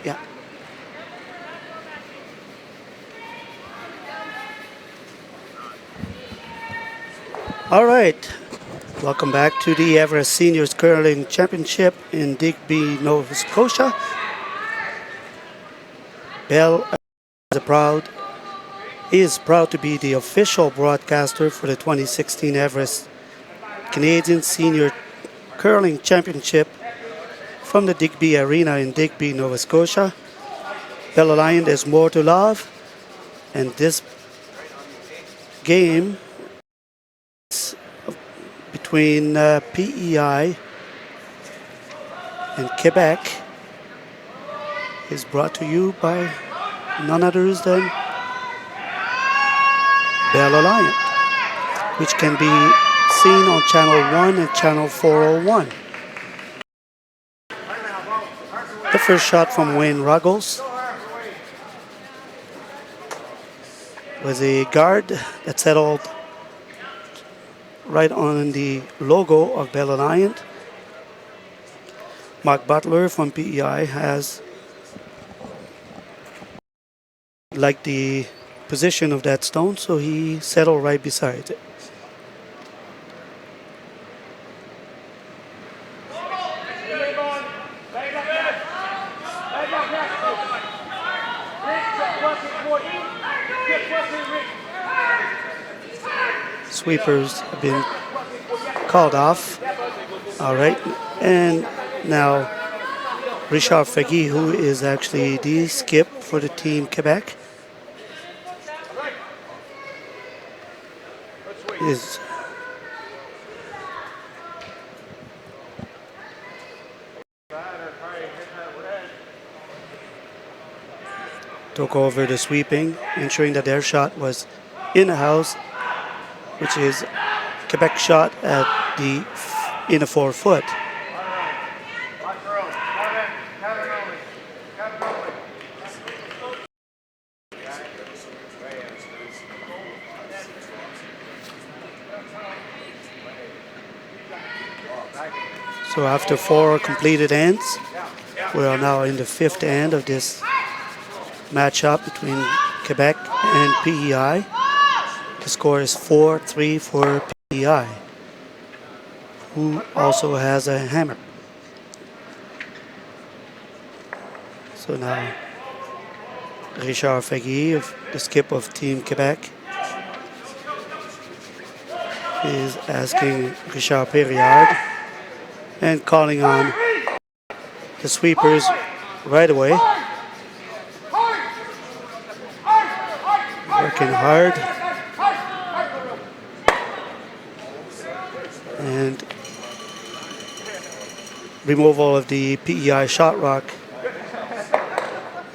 Yeah. All right. Welcome back to the Everest Seniors Curling Championship in Digby, Nova Scotia. Bell is proud to be the official broadcaster for the 2016 Everest Canadian Senior Curling Championship from the Digby Arena in Digby, Nova Scotia. Bell Alliant is more to love, and this game between PEI and Quebec is brought to you by none others than Bell Alliant, which can be seen on Channel 1 and Channel 401. The first shot from Wayne Ruggles was a guard that settled right on the logo of Bell Alliant. Mark Butler from PEI has liked the position of that stone, so he settled right beside it. Sweepers have been called off. All right, and now Richard Fagui, who is actually the skip for the team Quebec, is took over the sweeping, ensuring that their shot was in the house, which is Quebec shot at the inner 4 foot. So after 4 completed ends, we are now in the 5th end of this matchup between Quebec and PEI. The score is 4-3 for PEI, who also has a hammer. So now Richard Fagui, the skip of Team Quebec, is asking Richard Perriard and calling on the sweepers right away. Working hard. And removal of the PEI shot rock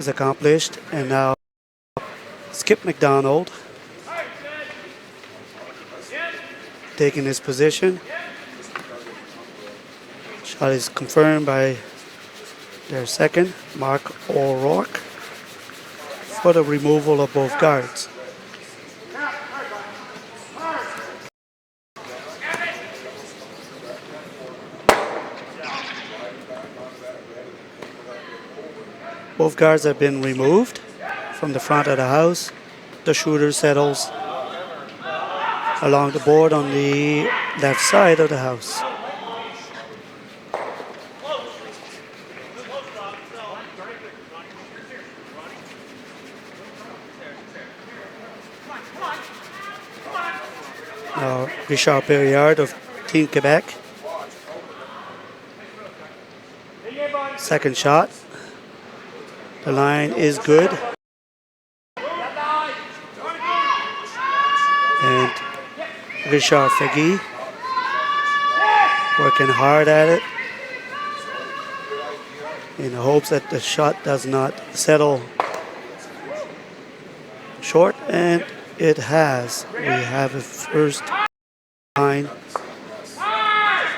is accomplished. And now Skip McDonald taking his position. Shot is confirmed by their second, Mark O'Rourke, for the removal of both guards. Both guards have been removed from the front of the house. The shooter settles along the board on the left side of the house. Now Richard Perriard of Team Quebec. Second shot. The line is good. And Richard Fagui working hard at it in the hopes that the shot does not settle short, and it has. We have a first line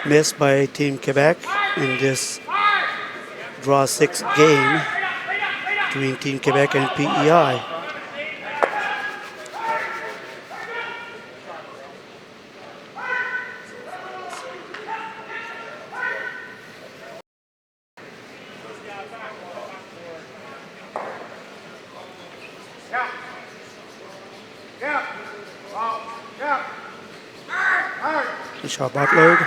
missed by Team Quebec in this draw 6 game between Team Quebec and PEI. Richard Butler,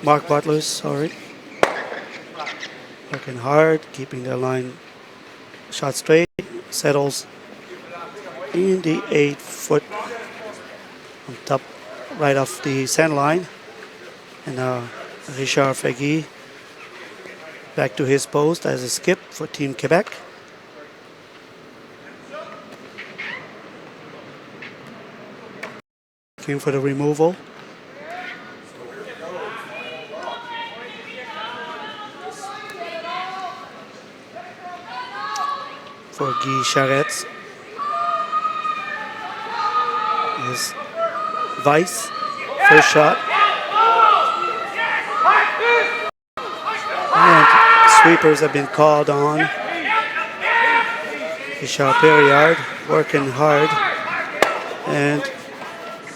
Mark Butler, sorry. Working hard, keeping the line shot straight, settles in the 8 foot on top, right off the center line. And now Richard Fagui back to his post as a skip for Team Quebec. Looking for the removal. For Guy Charette is Weiss, first shot. And sweepers have been called on. Richard Perriard working hard and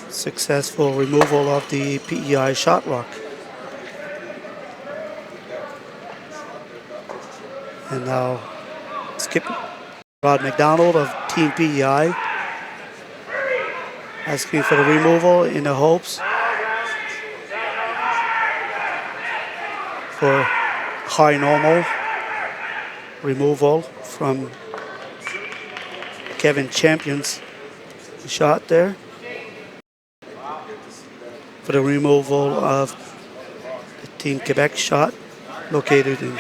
successful removal of the PEI shot rock. And now Skip Rod McDonald of Team PEI asking for the removal in the hopes for high normal removal from Kevin Champion's shot there. For the removal of the Team Quebec shot located in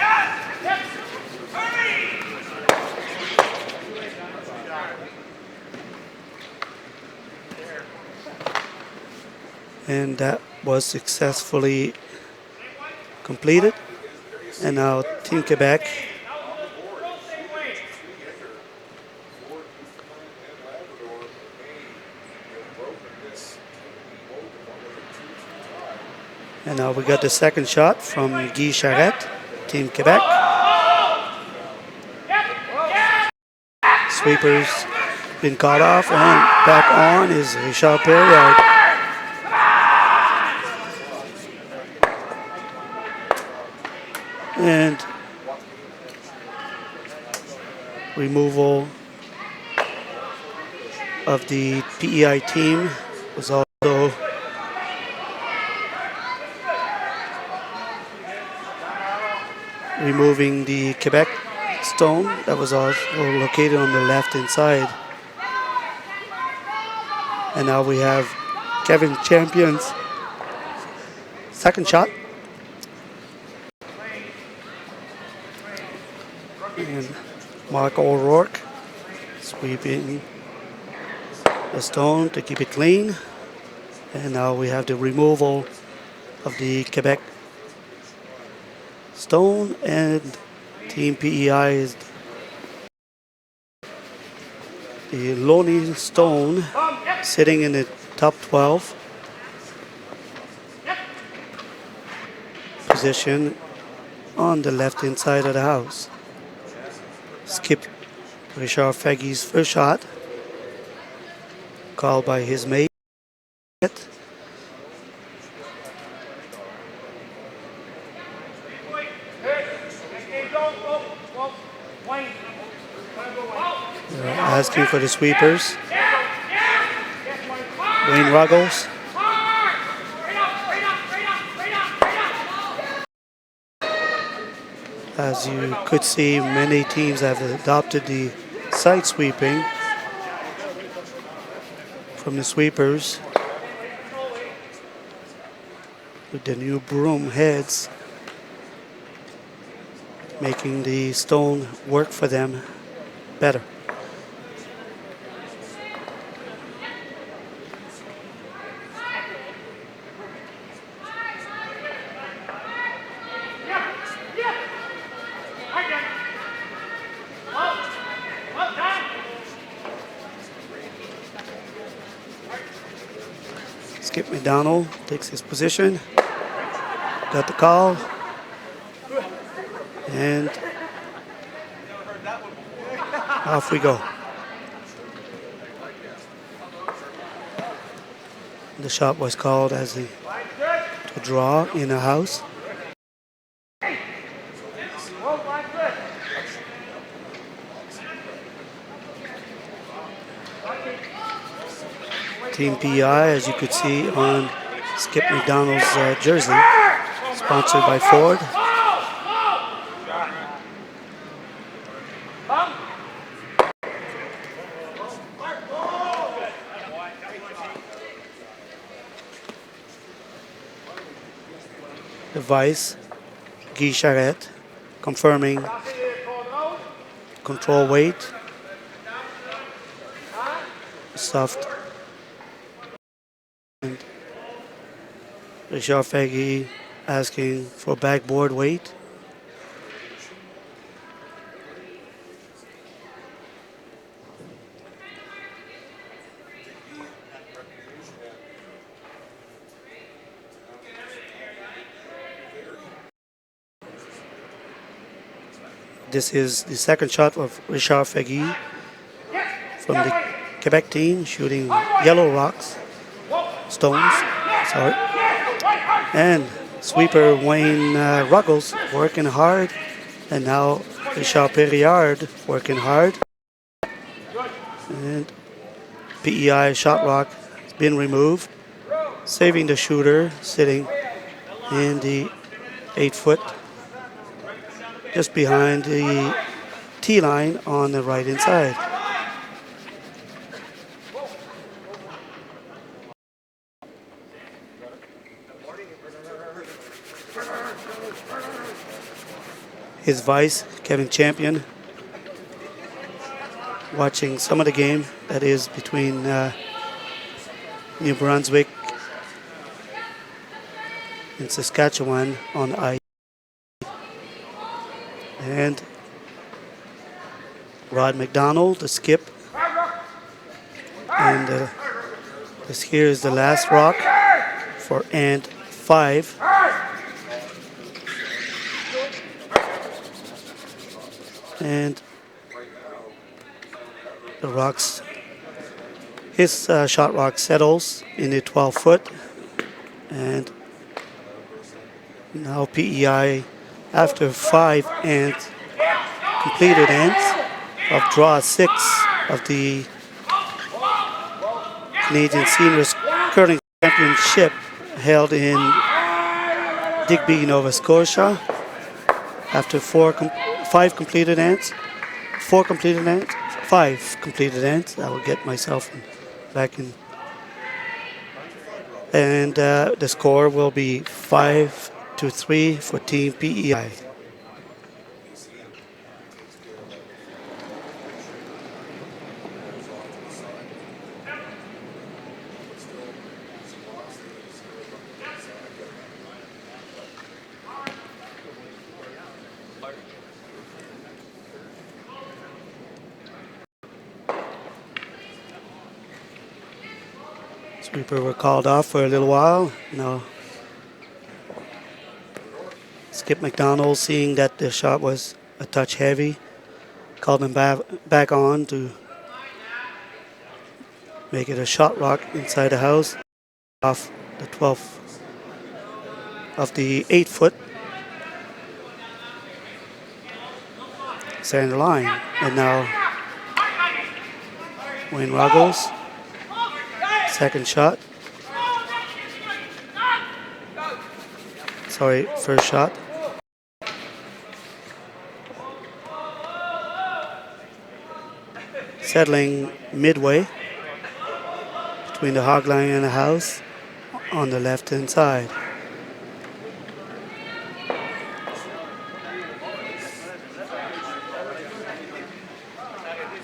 and that was successfully completed. And now Team Quebec And now we got the second shot from Guy Charette, Team Quebec. Sweepers been caught off, and back on is Richard Perriard. And removal of the PEI team was also removing the Quebec stone that was also located on the left hand side. And now we have Kevin Champion's second shot. And Mark O'Rourke sweeping the stone to keep it clean. And now we have the removal of the Quebec stone, and Team PEI is the Lonely Stone sitting in the top 12 position on the left hand side of the house. Skip Richard Faggy's first shot, called by his mate. Asking for the sweepers. Wayne Ruggles. As you could see, many teams have adopted the side sweeping from the sweepers with the new broom heads, making the stone work for them better. Skip McDonald takes his position, got the call, and off we go. The shot was called as to draw in the house. Team PEI, as you could see on Skip McDonald's jersey, sponsored by Ford. The vice, Guy Charette, confirming control weight, soft. And Richard Faggy asking for backboard weight. This is the second shot of Richard Faggy from the Quebec team, shooting yellow rocks. Stones, sorry. And sweeper Wayne Ruggles working hard. And now Richard Perriard working hard. And PEI shot rock has been removed, saving the shooter sitting in the 8-foot, just behind the tee line on the right hand side. His vice, Kevin Champion, watching some of the game that is between New Brunswick and Saskatchewan on ice. And Rod McDonald, the skip. And this here is the last rock for and 5. And the rocks, his shot rock settles in the 12 foot. And now PEI, after 5 ants, completed ants of draw 6 of the Canadian Seniors Curling Championship held in Digby, Nova Scotia. After 5 completed ants, 4 completed ants, 5 completed ants. I will get myself back in. And the score will be 5-3 for Team PEI. Sweeper were called off for a little while. Now, Skip McDonald, seeing that the shot was a touch heavy, called him back on to make it a shot rock inside the house off the 12th of the 8 foot center line. And now Wayne Ruggles, second shot. Sorry, first shot. Settling midway between the hog line and the house on the left hand side.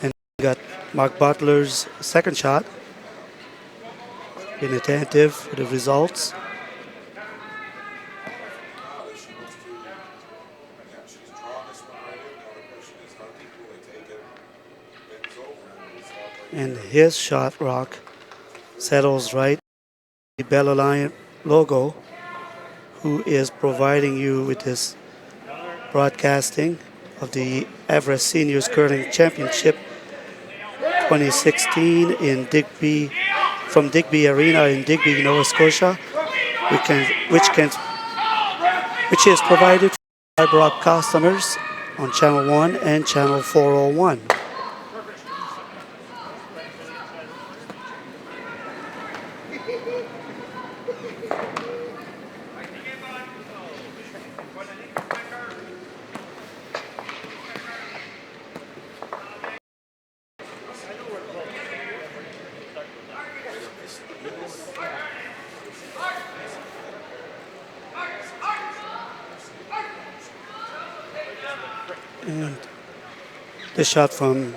And we got Mark Butler's second shot. Been attentive for the results. And his shot rock settles right. The Bell Alliance logo, who is providing you with this broadcasting of the Everest Seniors Curling Championship 2016 in Digby, from Digby Arena in Digby, Nova Scotia, which is provided for fiber optic customers on Channel 1 and Channel 401. And the shot from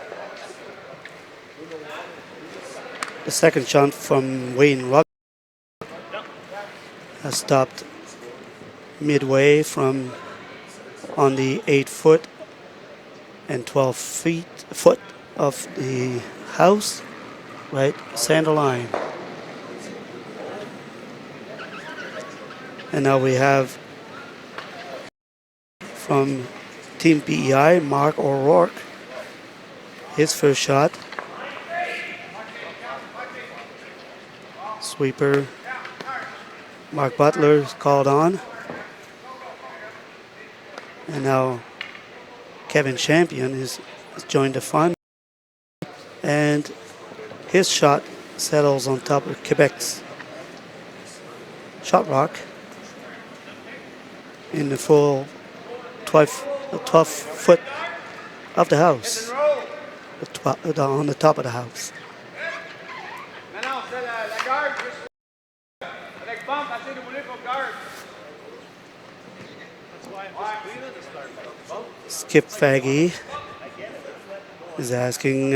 the second shot from Wayne Ruggles has stopped midway from on the 8 foot and 12 foot of the house, right center line. And now we have from Team PEI, Mark O'Rourke, his first shot. Sweeper, Mark Butler is called on. And now Kevin Champion has joined the fun. And his shot settles on top of Quebec's shot rock in the full 12 foot of the house, on the top of the house. Skip Faggy is asking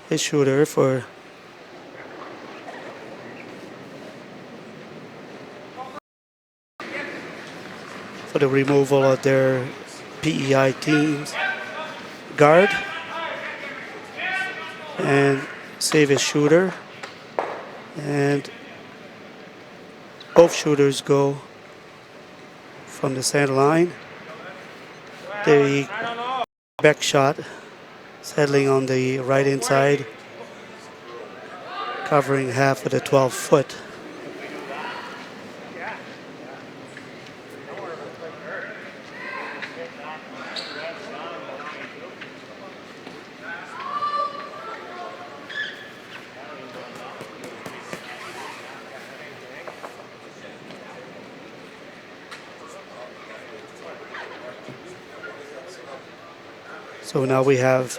his shooter for the removal of their PEI team's guard and save his shooter. And both shooters go from the center line. The back shot settling on the right inside, covering half of the 12-foot. So now we have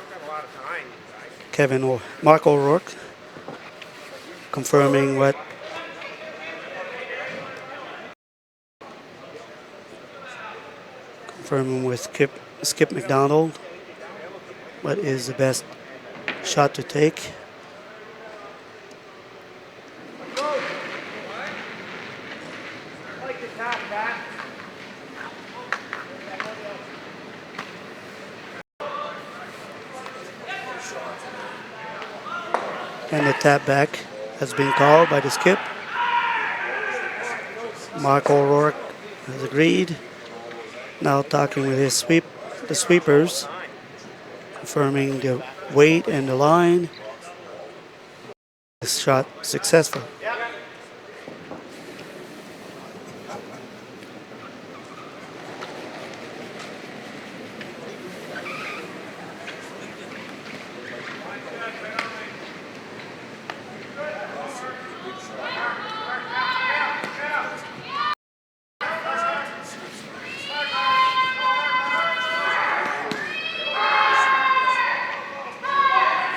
Mark O'Rourke confirming with Skip McDonald what is the best shot to take. And the tap back has been called by the skip. Mark O'Rourke has agreed. Now talking with the sweepers, confirming the weight and the line. This shot successful.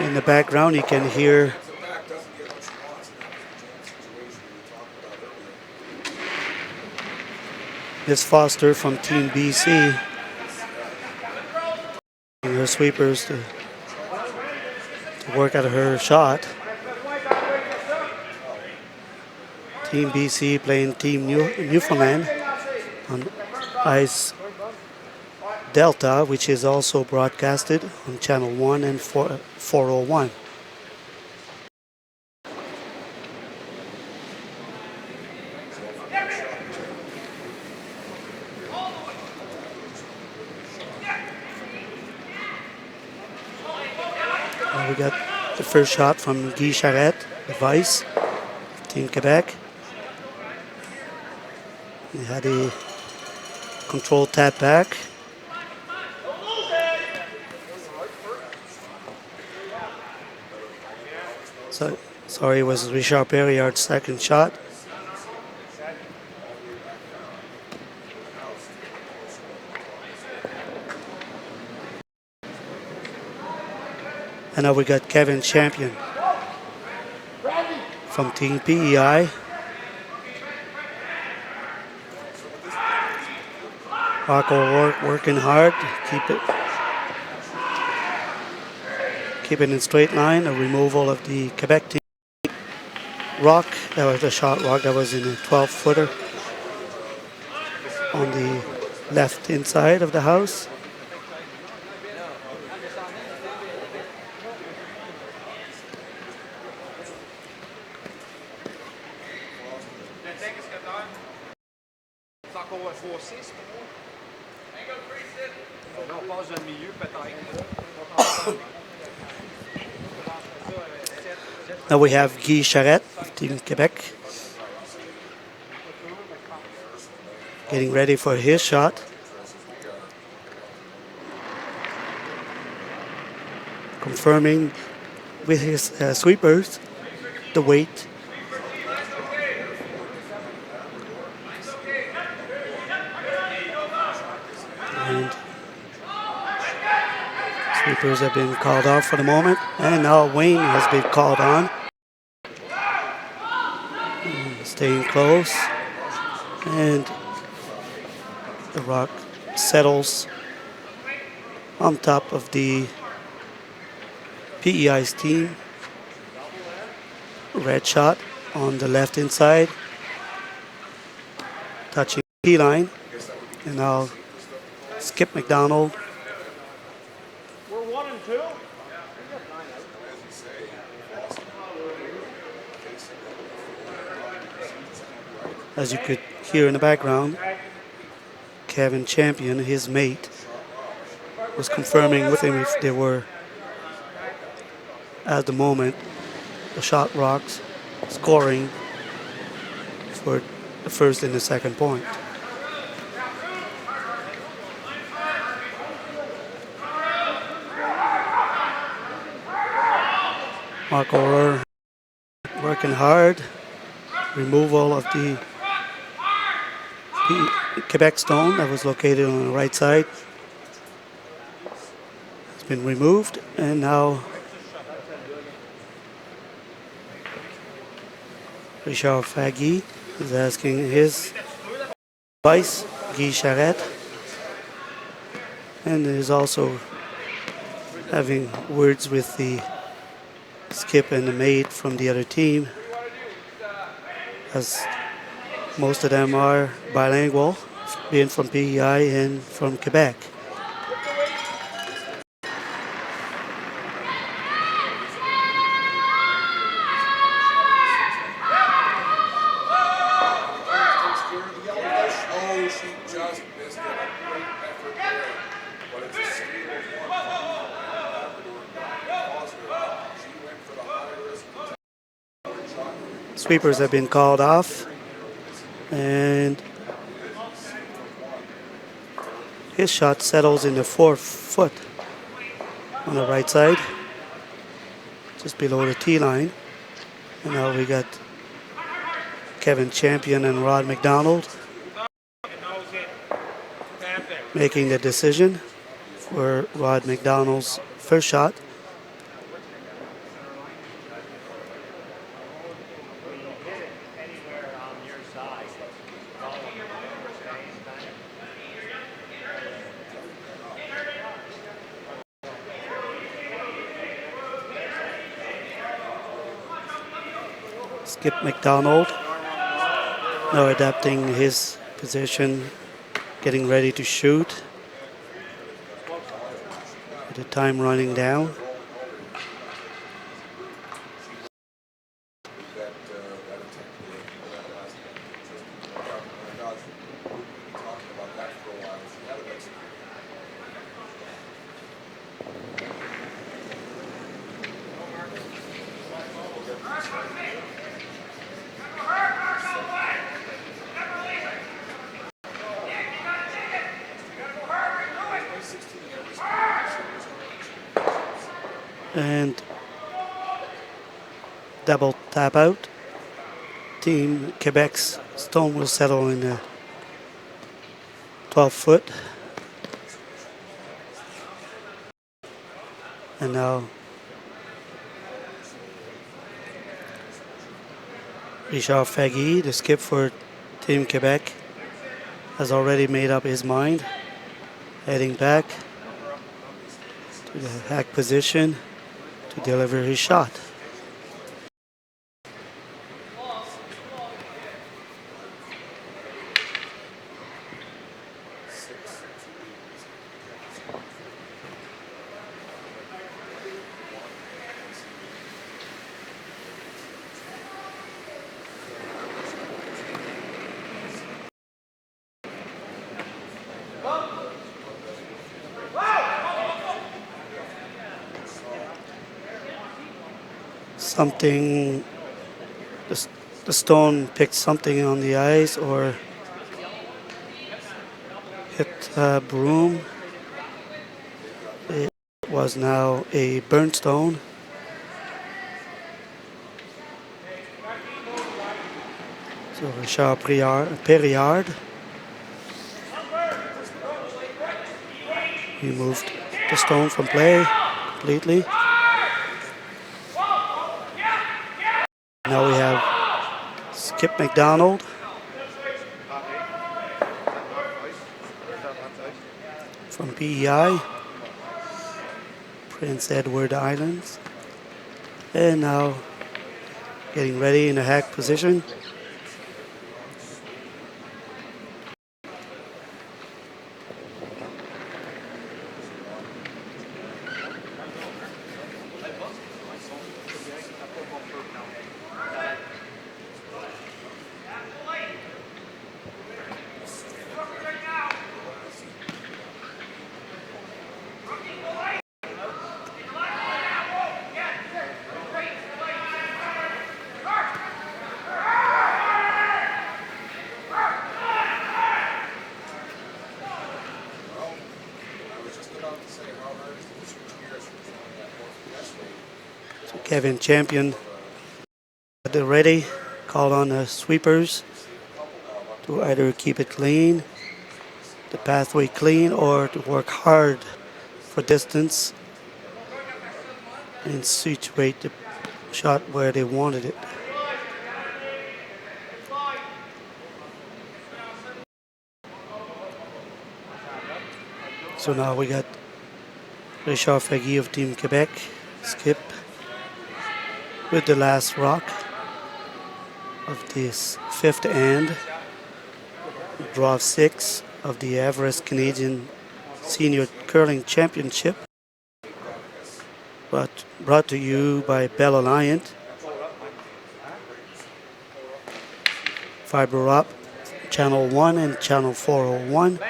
In the background, you can hear Miss Foster from Team BC and her sweepers to work at her shot. Team BC playing Team Newfoundland on Ice Delta, which is also broadcasted on Channel 1 and 401. We got the first shot from Guy Charette, the vice, Team Quebec. He had a controlled tap back. So, sorry, it was Richard Perriard's second shot. And now we got Kevin Champion from Team PEI. Mark O'Rourke working hard to keep it in straight line. A removal of the Quebec team rock. That was the shot rock that was in a 12-footer on the left inside of the house. Now we have Guy Charette, Team Quebec, getting ready for his shot. Confirming with his sweepers the weight. And sweepers have been called off for the moment, and now Wayne has been called on. Staying close, and the rock settles on top of the PEI's team. Red shot on the left inside, touching the P line, and now Skip McDonald. We're 1 and 2. As you could hear in the background, Kevin Champion, his mate, was confirming with him if they were, at the moment, the Shot Rocks scoring for the first and the second point. Mark Orr working hard. Removal of the Quebec stone that was located on the right side. It's been removed, and now Richard Faggy is asking his advice, Guy Charette, and is also having words with the skip and the mate from the other team, as most of them are bilingual, being from PEI and from Quebec. Oh, she just missed it. A great effort there. But it's a steal of one. She went for the high risk shot. Sweepers have been called off, and his shot settles in the 4 foot on the right side, just below the tee line. And now we got Kevin Champion and Rod McDonald making the decision for Rod McDonald's first shot. Skip McDonald now adapting his position, getting ready to shoot. With the time running down. And double tap out. Team Quebec's stone will settle in the 12 foot. And now Richard Faggy, the skip for Team Quebec, has already made up his mind, heading back to the hack position to deliver his shot. Something, the stone picked something on the ice or hit a broom. It was now a burnt stone. So Richard Perriard removed the stone from play completely. Now we have Skip McDonald from PEI, Prince Edward Islands, and now getting ready in a hack position. Kevin Champion at the ready, called on the sweepers to either keep it clean, the pathway clean, or to work hard for distance and situate the shot where they wanted it. So now we got Richard Fagui of Team Quebec, skip with the last rock of this fifth end, draw of 6 of the Everest Canadian Senior Curling Championship, brought to you by Bell Alliant, Fiber Up, Channel 1 and Channel 401.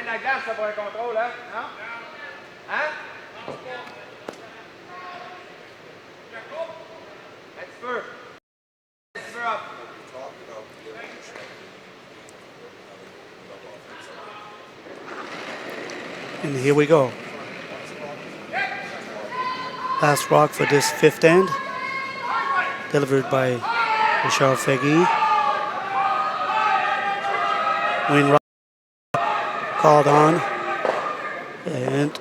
And here we go. Last rock for this fifth end, delivered by Richard Fagui. Wayne Rock called on, and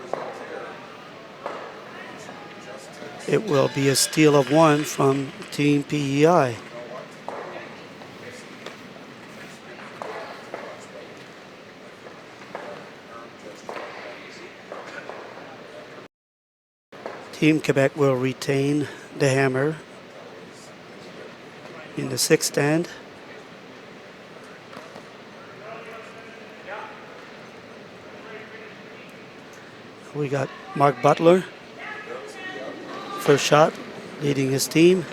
it will be a steal of 1 from Team PEI. Team Quebec will retain the hammer in the sixth end. We got Mark Butler, first shot, leading his team.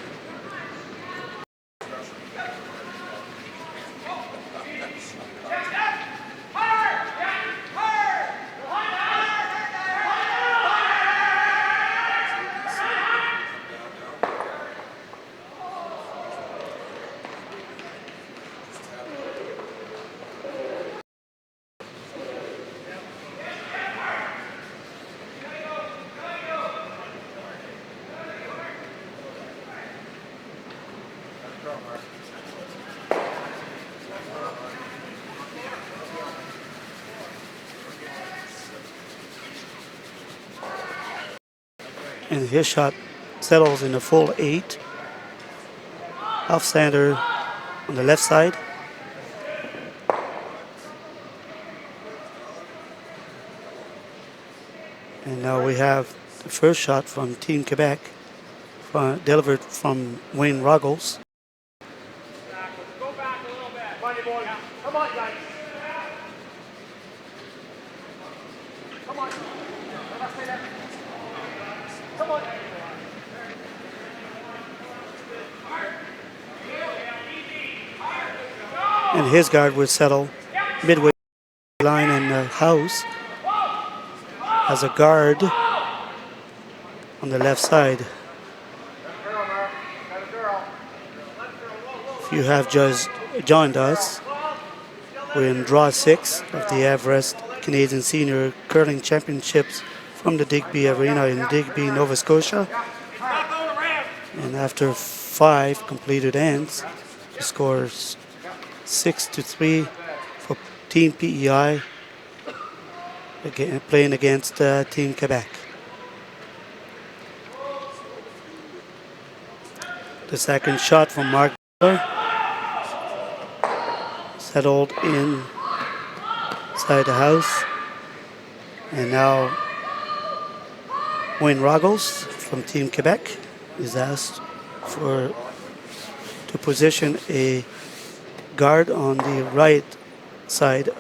And his shot settles in a full 8. Off center on the left side. And now we have the first shot from Team Quebec, delivered from Wayne Ruggles. Go back a little bit. Come on, you boys. Come on, guys. Come on. Let's stay there. Come on. And his guard would settle midway line in the house as a guard on the left side. If you have just joined us, we're in draw 6 of the Everest Canadian Senior Curling Championships from the Digby Arena in Digby, Nova Scotia. And after 5 completed ends, the score is 6-3 for Team PEI, again, playing against Team Quebec. The second shot from Mark Butler, settled inside the house. And now Wayne Ruggles from Team Quebec is asked to position a guard on the right side.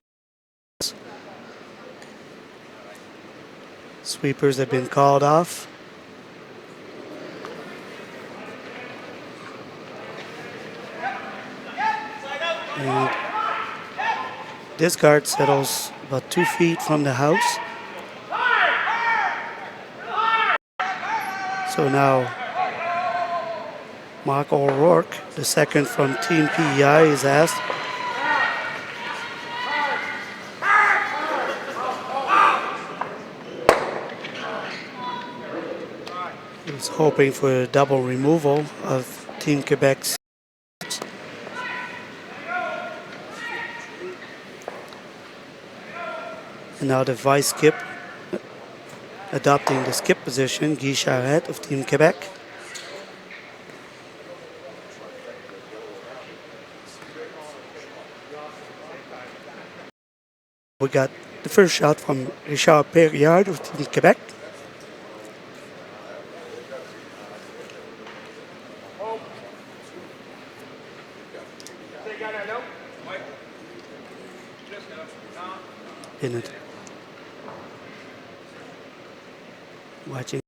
Sweepers have been called off. And this guard settles about 2 feet from the house. So now Mark O'Rourke, the second from Team PEI, is asked. He's hoping for a double removal of Team Quebec's. And now the vice skip, adopting the skip position, Guy Charette of Team Quebec. We got the first shot from Richard Perriard of Team Quebec. In it. Watching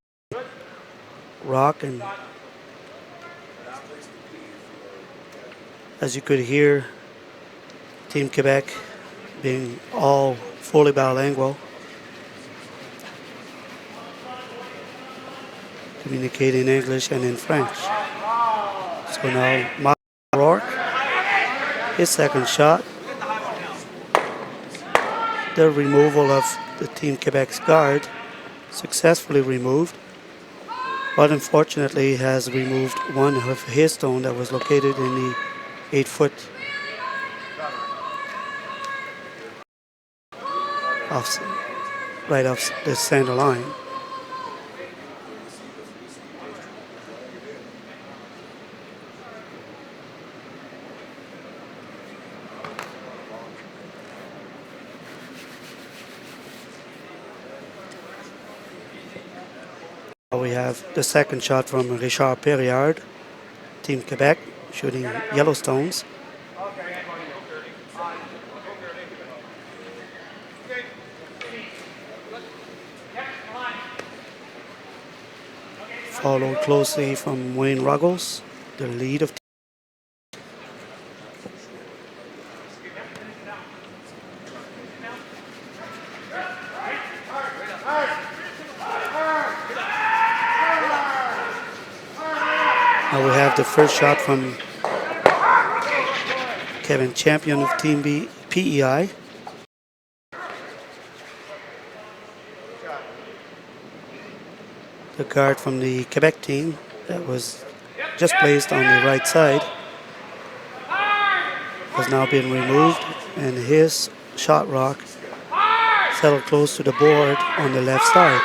rock, and as you could hear, Team Quebec being all fully bilingual, communicating in English and in French. So now Mark Rourke, his second shot. The removal of the Team Quebec's guard, successfully removed, but unfortunately has removed one of his stone that was located in the 8-foot right off the center line. We have the second shot from Richard Perriard, Team Quebec, shooting yellow stones. Followed closely from Wayne Ruggles, the lead of. Now we have the first shot from Kevin Champion of Team PEI. The guard from the Quebec team that was just placed on the right side has now been removed, and his shot rock settled close to the board on the left side.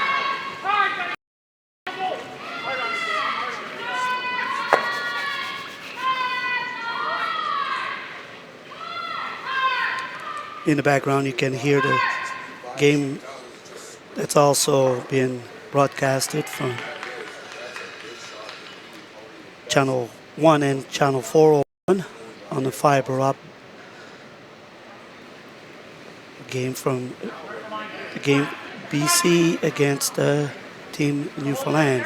In the background, you can hear the game that's also been broadcasted from Channel 1 and Channel 401 on the fiber up. Game from the game BC against Team Newfoundland.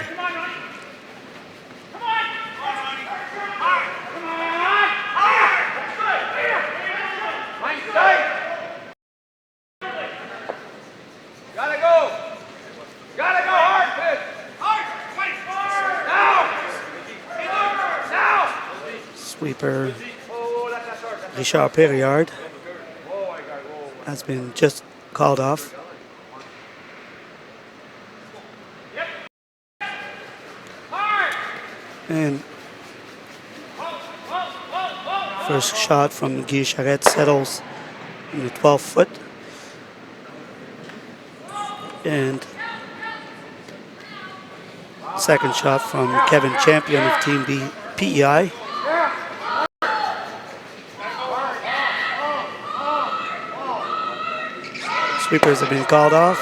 Sweeper Richard Perriard has been just called off. And first shot from Guy Charette settles in the 12-foot. And second shot from Kevin Champion of Team PEI. Sweepers have been called off.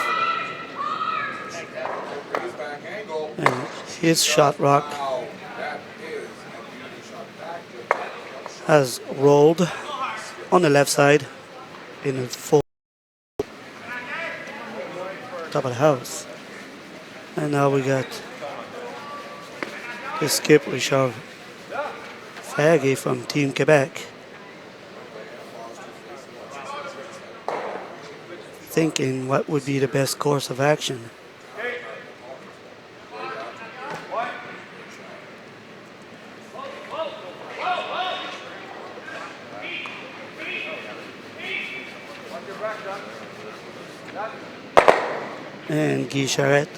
And his shot rock has rolled on the left side in a full top of the house. And now we got the skip Richard Faggy from Team Quebec, thinking what would be the best course of action. And Guy Charette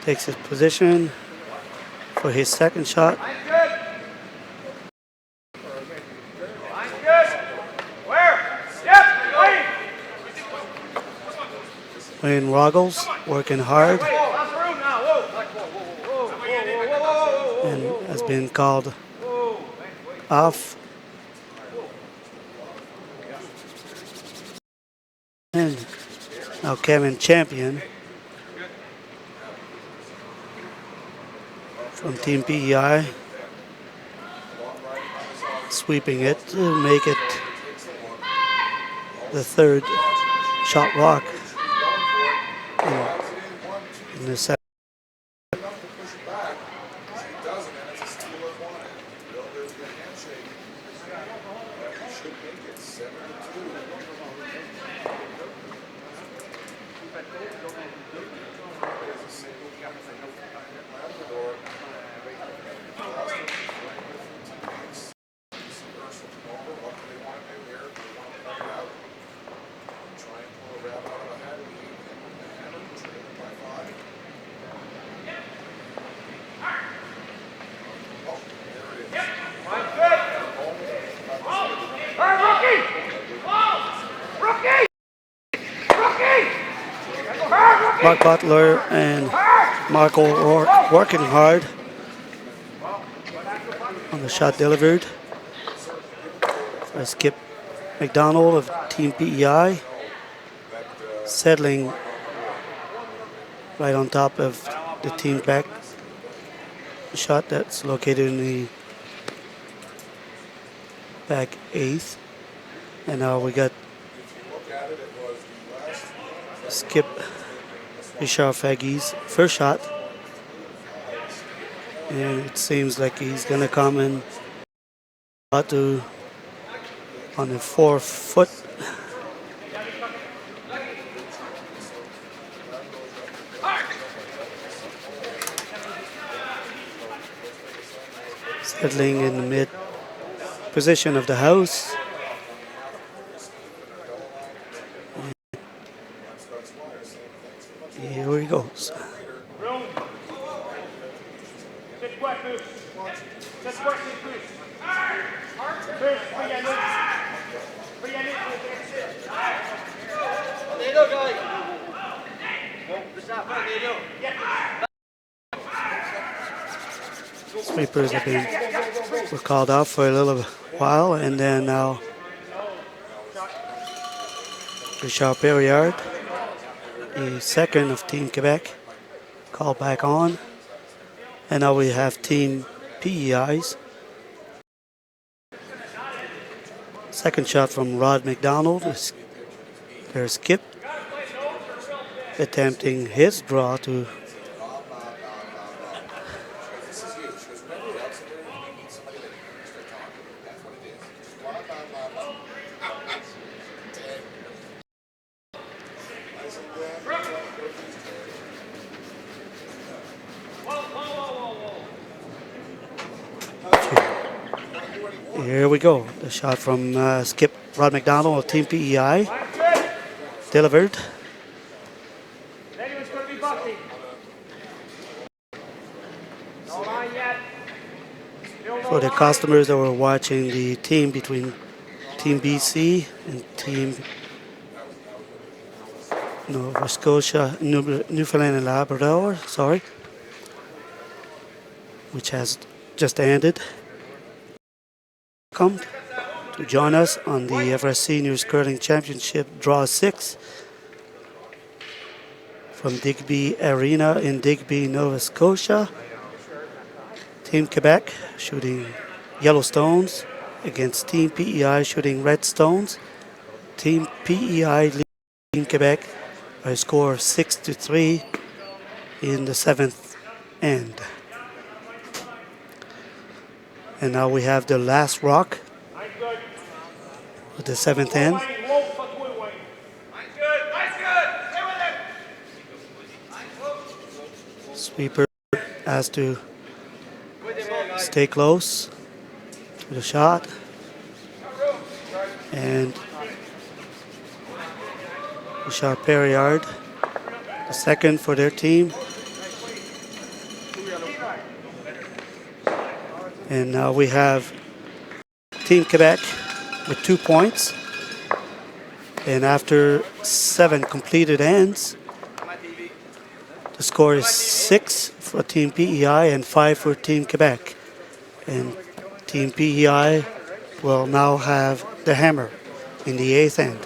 takes his position for his second shot. Line's good. Line's good. Where? Yep. Wait. Wayne Ruggles working hard Wait. Last room now. Whoa. Whoa. Whoa. and has been called off. And now Kevin Champion from Team PEI sweeping it to make it the third shot rock in the set. Mark Butler and Marco O'Rourke working hard on the shot delivered. Skip McDonald of Team PEI settling right on top of the team back shot that's located in the back eighth. And now we got Skip Richard Faggy's first shot, and it seems like he's gonna come in about to on the 4 foot. Settling in the mid position of the house. Here he goes. Room. Sit quiet, Bruce. Sit quiet, Bruce. Bruce, bring your knee. Bring your knee. There you go, guys. Sweepers have been were called out for a little while, and then now Richard Perriard, the second of Team Quebec, called back on. And now we have Team PEI's. Second shot from Rod McDonald. There's Skip attempting his draw to Here we go. The shot from Skip Rod McDonald of Team PEI. Delivered. Anyone's going to be boxing. No line yet. For the customers that were watching the team between Team BC and Team Nova Scotia, Newfoundland and Labrador, which has just ended. Welcome to join us on the Everest Seniors Curling Championship Draw 6 from Digby Arena in Digby, Nova Scotia. Team Quebec shooting yellow stones against Team PEI shooting red stones. Team PEI leading Team Quebec by a score of 6-3 in the seventh end. And now we have the last rock at the seventh end. Sweeper has to stay close to the shot. And Richard Perriard, the second for their team. And now we have Team Quebec with 2 points. And after 7 completed ends, the score is 6 for Team PEI and 5 for Team Quebec. And Team PEI will now have the hammer in the 8th end.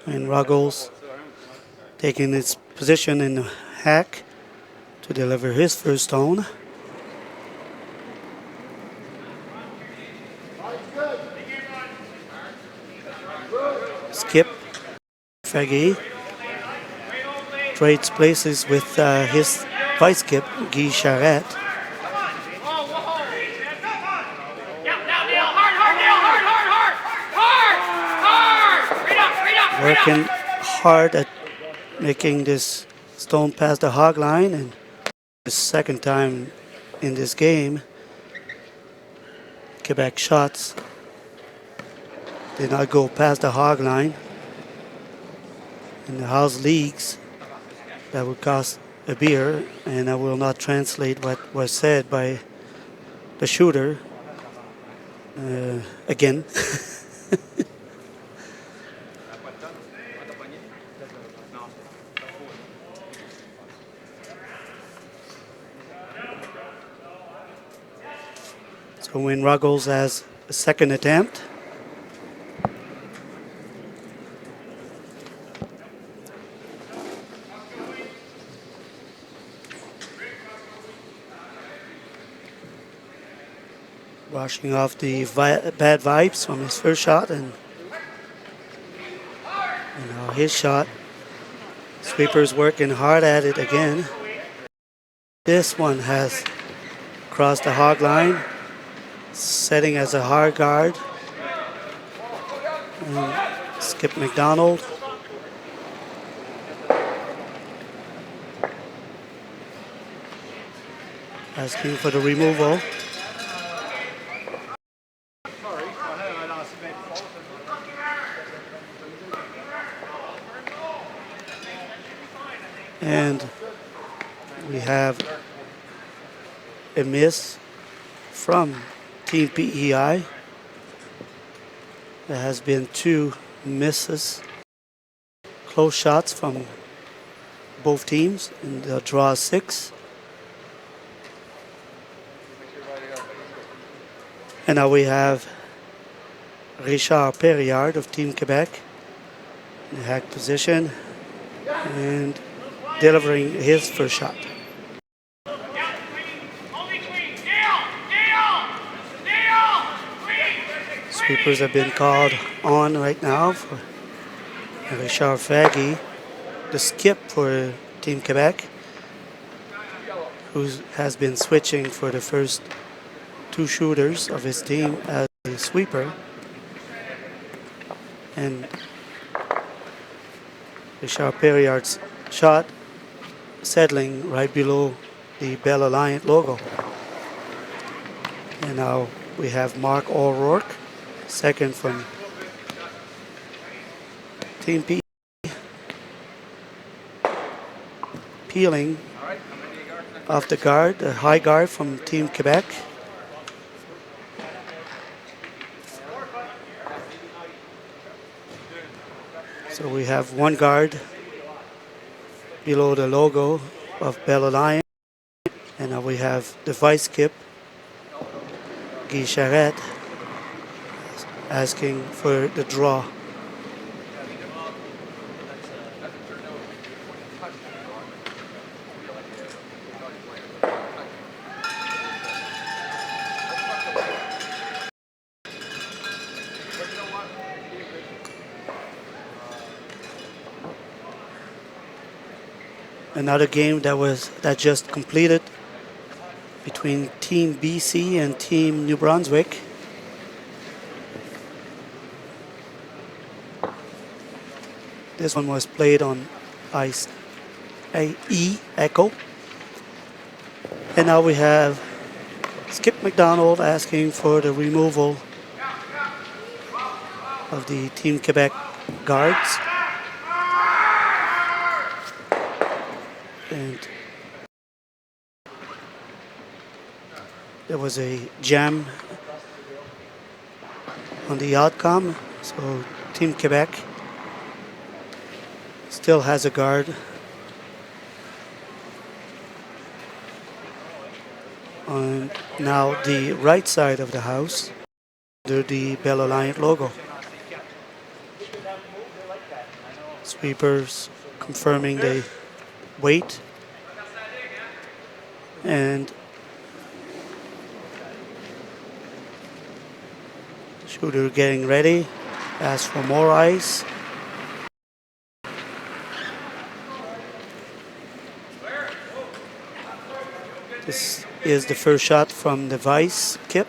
And Ruggles taking its position in the hack to deliver his first stone. Skip Faggy trades places with his vice skip Guy Charette. Working hard at making this stone past the hog line, and the second time in this game, Quebec shots did not go past the hog line. In the house leagues, that would cost a beer, and I will not translate what was said by the shooter again. So when Ruggles has a second attempt, washing off the bad vibes from his first shot, and now his shot. Sweeper's working hard at it again. This one has crossed the hog line, setting as a hard guard. And Skip McDonald. Asking for the removal. And we have a miss from Team PEI. There has been 2 misses, close shots from both teams, and they'll draw 6. And now we have Richard Perriard of Team Quebec in the hack position and delivering his first shot. Sweepers have been called on right now for Richard Faggy, the skip for Team Quebec, who has been switching for the first 2 shooters of his team as a sweeper. And Richard Perriard's shot settling right below the Bell Alliant logo. And now we have Mark O'Rourke, second from Team P, peeling off the guard, the high guard from Team Quebec. So we have 1 guard below the logo of Bell Alliant, and now we have the vice skip Guy Charette asking for the draw. Another game that just completed between Team BC and Team New Brunswick. This one was played on ice E Echo. And now we have Skip McDonald asking for the removal of the Team Quebec guards. And there was a jam on the outcome, so Team Quebec still has a guard on now the right side of the house under the Bell Alliant logo. Sweepers confirming the weight, and shooter getting ready, asks for more ice. This is the first shot from the Vice Kip,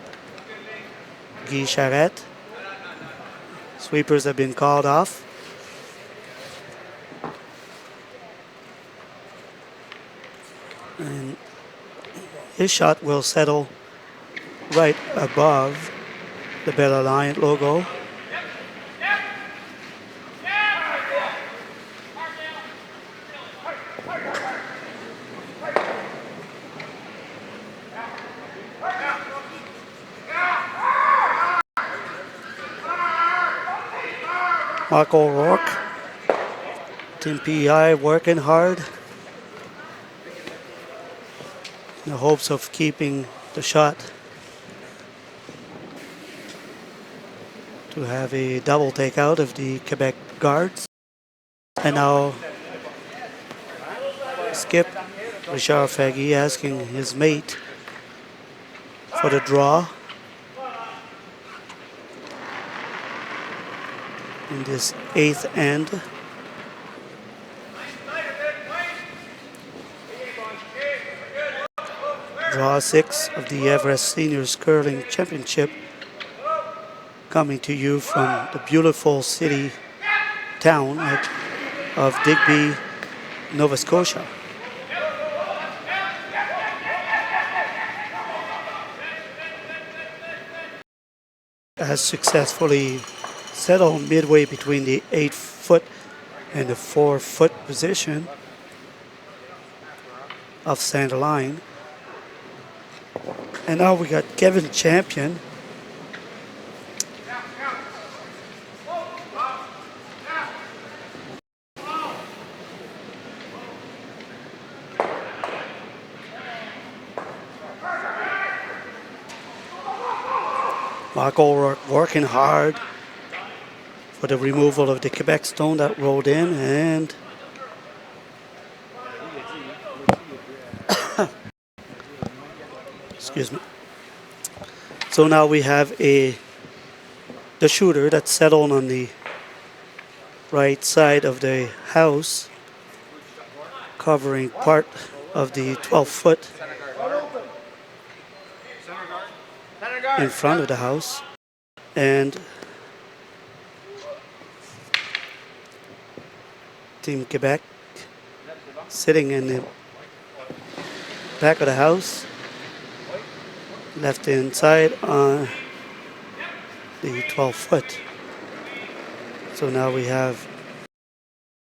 Guy Charette. Sweepers have been called off. And his shot will settle right above the Bell Alliant logo. Mark O'Rourke, Team PEI working hard in the hopes of keeping the shot to have a double takeout of the Quebec guards. And now Skip Richard Faggy asking his mate for the draw in this 8th end. Draw 6 of the Everest Seniors Curling Championship, coming to you from the beautiful city town of Digby, Nova Scotia. Has successfully settled midway between the 8-foot and the 4-foot position of center line. And now we got Kevin Champion Mark O'Rourke working hard for the removal of the Quebec stone that rolled in, and excuse me. So now we have the shooter that's settled on the right side of the house, covering part of the 12-foot in front of the house. And Team Quebec sitting in the back of the house, left inside on the 12-foot. So now we have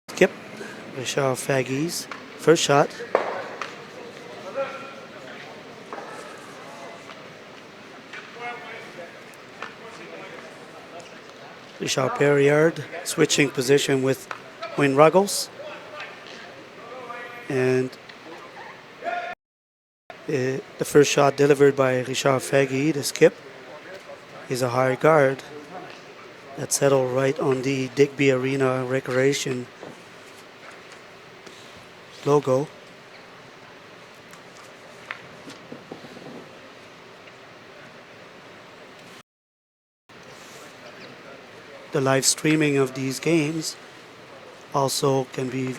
Skip Richard Faggy's first shot. Richard Perriard switching position with Wayne Ruggles. And the first shot delivered by Richard Faggy, the skip, is a high guard that settled right on the Digby Arena Recreation logo. The live streaming of these games also can be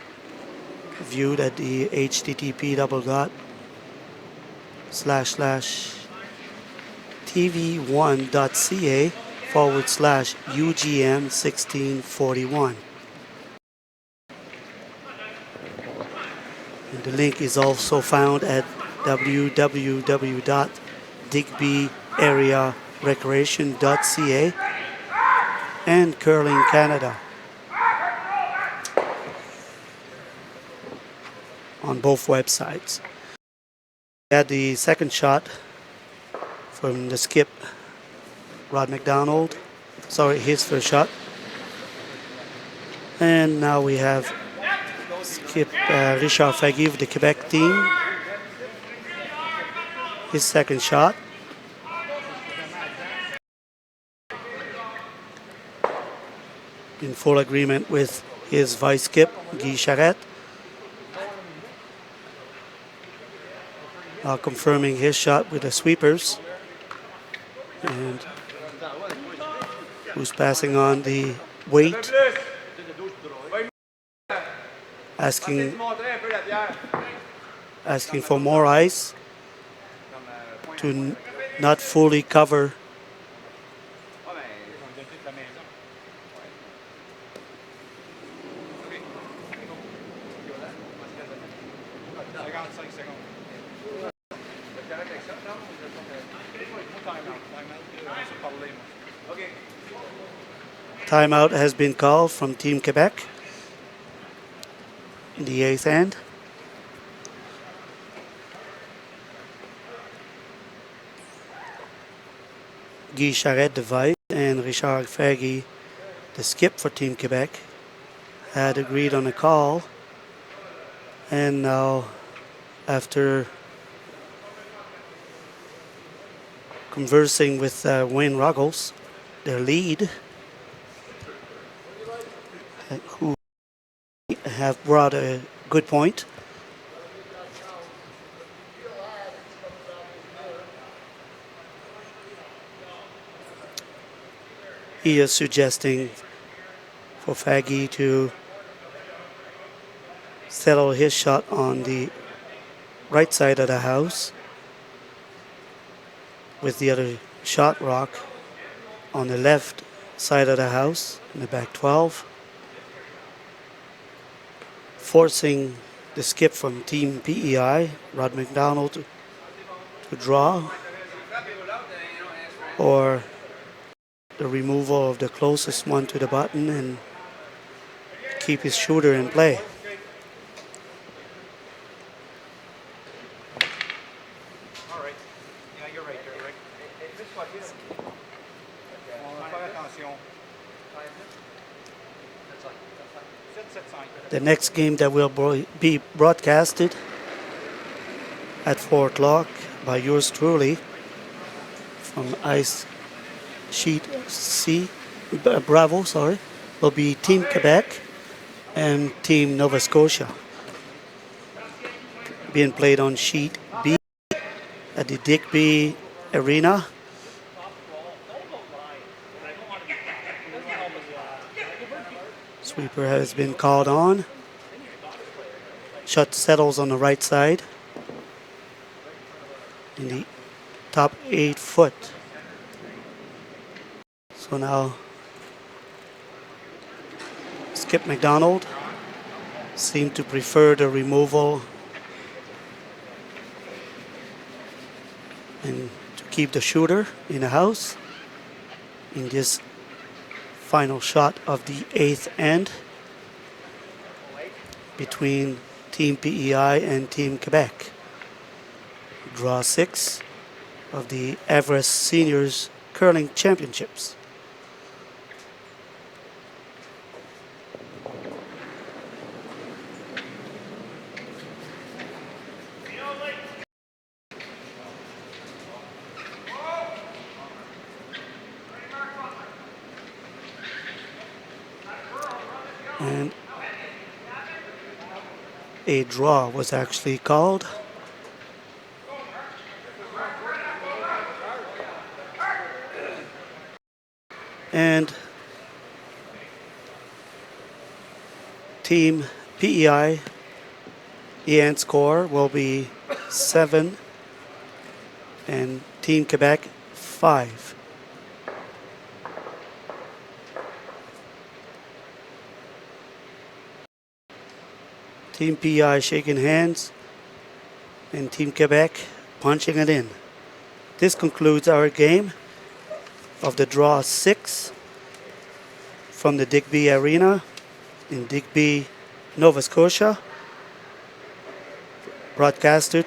viewed at the http://tv1.ca/UGM1641. The link is also found at www.digbyarearecreation.ca and Curling Canada on both websites. We had the second shot from the skip, Rod McDonald. Sorry, his first shot. And now we have skip Richard Faggy of the Quebec team. His second shot. In full agreement with his vice skip, Guy Charette. Confirming his shot with the sweepers. And who's passing on the weight. Asking for more ice to not fully cover Timeout has been called from Team Quebec in the 8th end. Guy Charette, the vice, and Richard Faggy, the skip for Team Quebec, had agreed on a call. And now, after conversing with Wayne Ruggles, their lead, who have brought a good point. He is suggesting for Faggy to settle his shot on the right side of the house with the other shot rock on the left side of the house in the back 12. Forcing the skip from Team PEI, Rod McDonald, to draw, or the removal of the closest one to the button and keep his shooter in play. All right. Yeah, you're right. You're right. The next game that will be broadcasted at 4 o'clock by yours truly from Ice Sheet C, Bravo, will be Team Quebec and Team Nova Scotia. Being played on Sheet B at the Digby Arena. Sweeper has been called on. Shot settles on the right side in the top 8 foot. So now Skip McDonald seemed to prefer the removal and to keep the shooter in the house in this final shot of the 8th end between Team PEI and Team Quebec. Draw 6 of the Everest Seniors Curling Championships. And a draw was actually called. And Team PEI, the end score will be 7 and Team Quebec 5. Team PEI shaking hands and Team Quebec punching it in. This concludes our game of the draw 6 from the Digby Arena in Digby, Nova Scotia. Broadcasted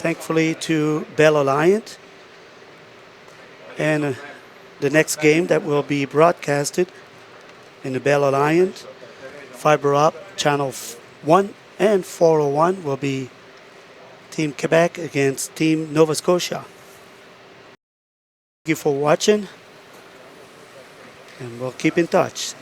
thankfully to Bell Alliant. And the next game that will be broadcasted in the Bell Alliant fiber up channel 1 and 401 will be Team Quebec against Team Nova Scotia. Thank you for watching, and we'll keep in touch.